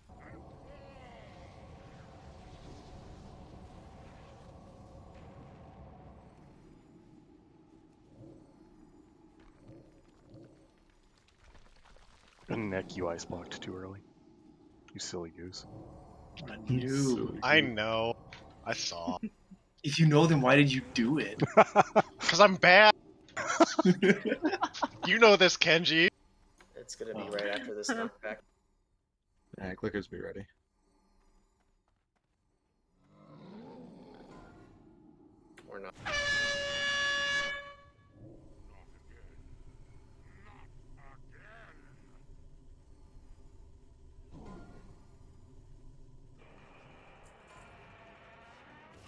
Nick, you ice blocked too early. You silly goose. Dude. I know. I saw. If you know, then why did you do it? Because I'm bad. You know this, Kenji. It's gonna be right after this knockback. Alright, clickers be ready. Or not.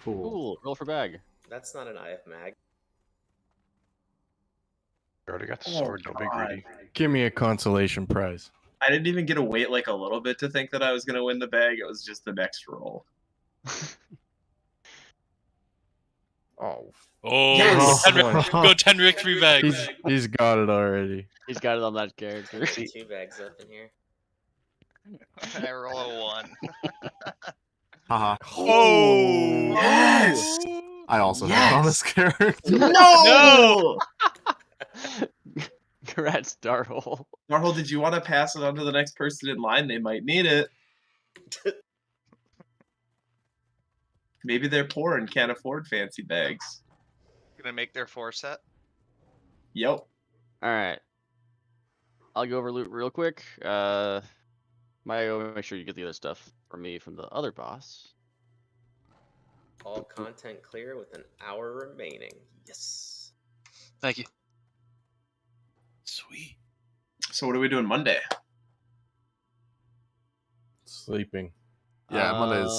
Cool. Roll for bag. That's not an IF mag. I already got the Oh, sword, don't be God. greedy. Give me a consolation prize. I didn't even get to wait like a little bit to think that I was gonna win the bag. It was just the next roll. Oh. Oh, Yes! go Tenric 3 bags. He's got it already. He's got it on that character. Two bags up in here. I roll a 1. Haha. Oh! Yes! I also have it on this character. No! Congrats, Darhole. Darhole, did you want to pass it on to the next person in line? They might need it. Maybe they're poor and can't afford fancy bags. Gonna make their 4 set? Yep. Alright. I'll go over loot real quick. Mario, make sure you get the other stuff from me from the other boss. All content clear with an hour remaining. Yes. Thank you. Sweet. So what are we doing Monday? Sleeping. Yeah, Monday's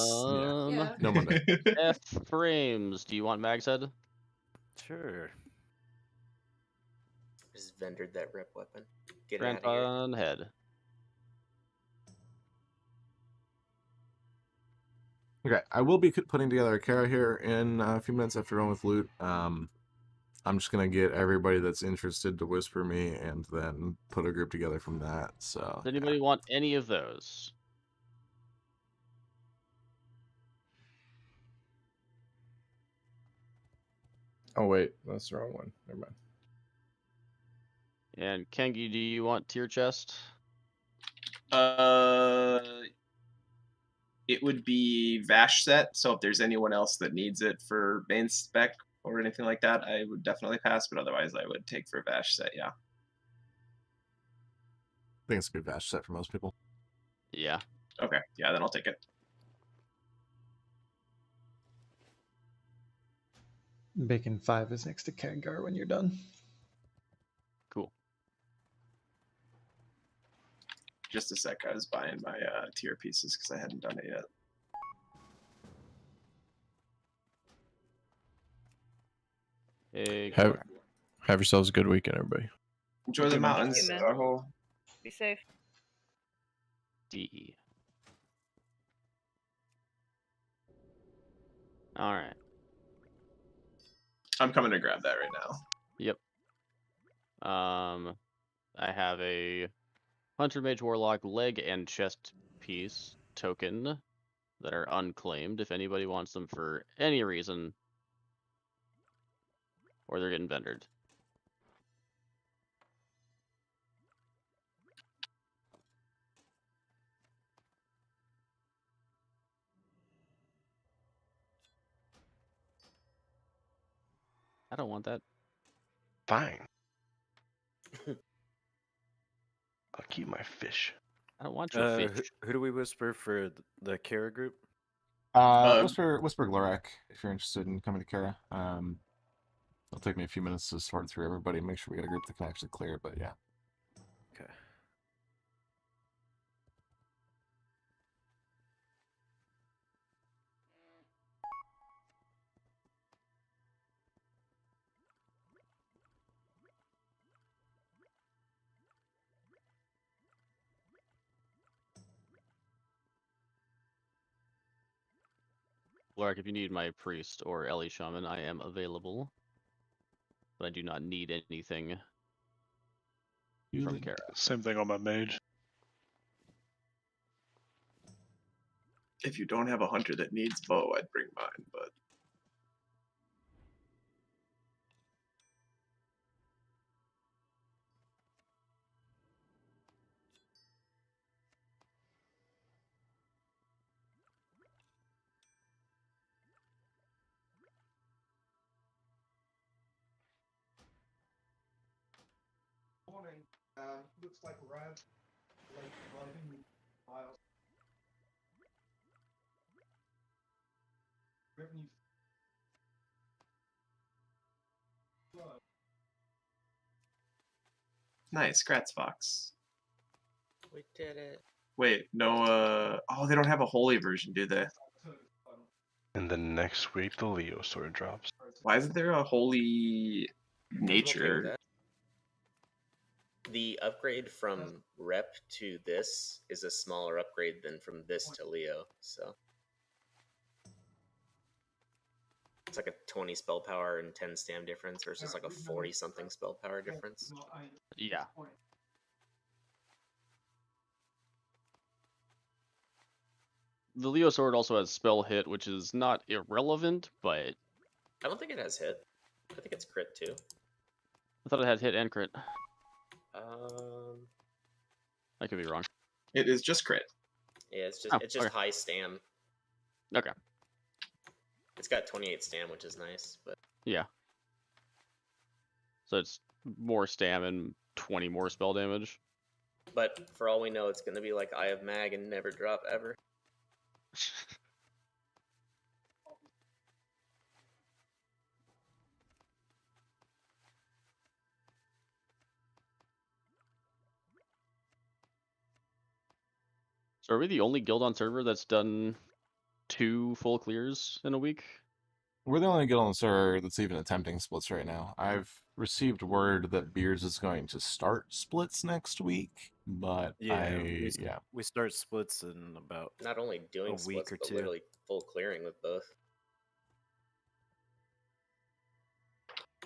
Yeah. no Monday. F frames. Do you want Mag's head? Sure. Just vendored that rep weapon. Get it Grant out of here. on head. Okay, I will be putting together a Kara here in a few minutes after going with loot. I'm just gonna get everybody that's interested to whisper me, and then put a group together from that. So, Does anybody want any of those? Oh wait, that's the wrong one. Never mind. And Kengi, do you want tier chest? It would be Vashj set. So if there's anyone else that needs it for main spec or anything like that, I would definitely pass. But otherwise, I would take for Vashj set. Yeah. I think it's a good Vashj set for most people. Yeah. Okay. Yeah, then I'll take it. Bacon 5 is next to Khadgar when you're done. Cool. Just a sec. I was buying my tier pieces because I hadn't done it yet. Hey, Have yourselves a good weekend, everybody. Enjoy the mountains. man. Darho. Be safe. D. All right. I'm coming to grab that right now. Yep. I have a Hunter Mage Warlock leg and chest piece token that are unclaimed. If anybody wants them for any reason, or they're getting vendored. I don't want that. Fine. I'll keep my fish. I don't want your fish. Who do we whisper for the Kara group? Whisper Glorak if you're interested in coming to Kara. It'll take me a few minutes to sort through everybody and make sure we got a group that can actually clear it, but yeah. Okay. Lark, if you need my priest or Ellie Shaman, I am available. But I do not need anything from Kara. Same thing on my mage. If you don't have a hunter that needs bow, I'd bring mine. But Morning. Looks like Rad like driving miles. Revenue. nice, Gratz Fox. We did it. Wait, no. Oh, they don't have a holy version, do they? And then next week the Leo sword drops. Why isn't there a holy I'm okay with nature? that. The upgrade from rep to this is a smaller upgrade than from this to Leo, so it's like a 20 spell power and 10 stam difference versus like a 40 something spell power difference. Yeah. The Leo Sword also has spell hit, which is not irrelevant, but I don't think it has hit. I think it's crit too. I thought it had hit and crit. I could be wrong. It is just crit. Yeah, it's just okay. high stam. Okay. It's got 28 stam, which is nice, but Yeah. So it's more stam and 20 more spell damage. but for all we know, it's gonna be like Eye of Mag and never drop ever. So are we the only guild on server that's done 2 full clears in a week? We're the only guild on the server that's even attempting splits right now. I've received word that Beers is going to start splits next week, but we start splits in about Not only doing a week splits, or but 2. literally full clearing with both.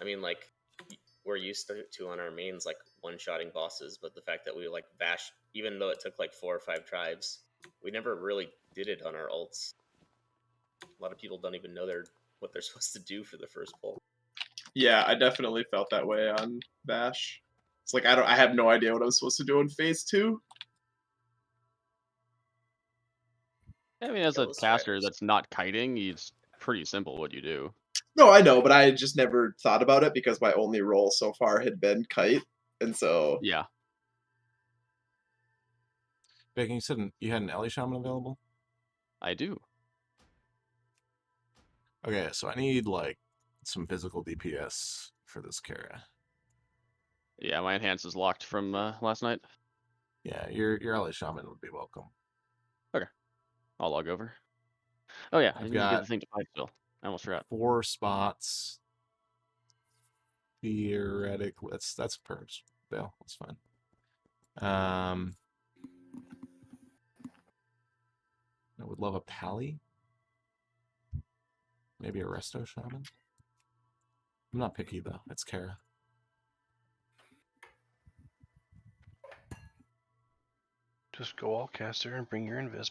I mean, like, we're used to on our mains, like, one-shotting bosses, but the fact that we, like, Vashj, even though it took, like, 4 or 5 tribes, we never really did it on our ults. A lot of people don't even know what they're supposed to do for the first pull. Yeah, I definitely felt that way on Vashj. It's like I have no idea what I'm supposed to do in phase 2. I mean, as a caster that's not kiting, it's pretty simple what you do. No, I know, but I just never thought about it because my only role so far had been kite, and so yeah. Bacon, you said you had an Ellie Shaman available? I do. Okay, so I need like some physical DPS for this Kara. Yeah, my enhance is locked from last night. Yeah, your Ellie Shaman would be welcome. Okay, I'll log over. Oh yeah, I I've need to get got the thing to fight still. I almost forgot. 4 spots. Theoretically, that's purge. Bill, that's fine. I would love a Pally. Maybe a Resto Shaman. I'm not picky though. It's Kara. Just go all caster and bring your invis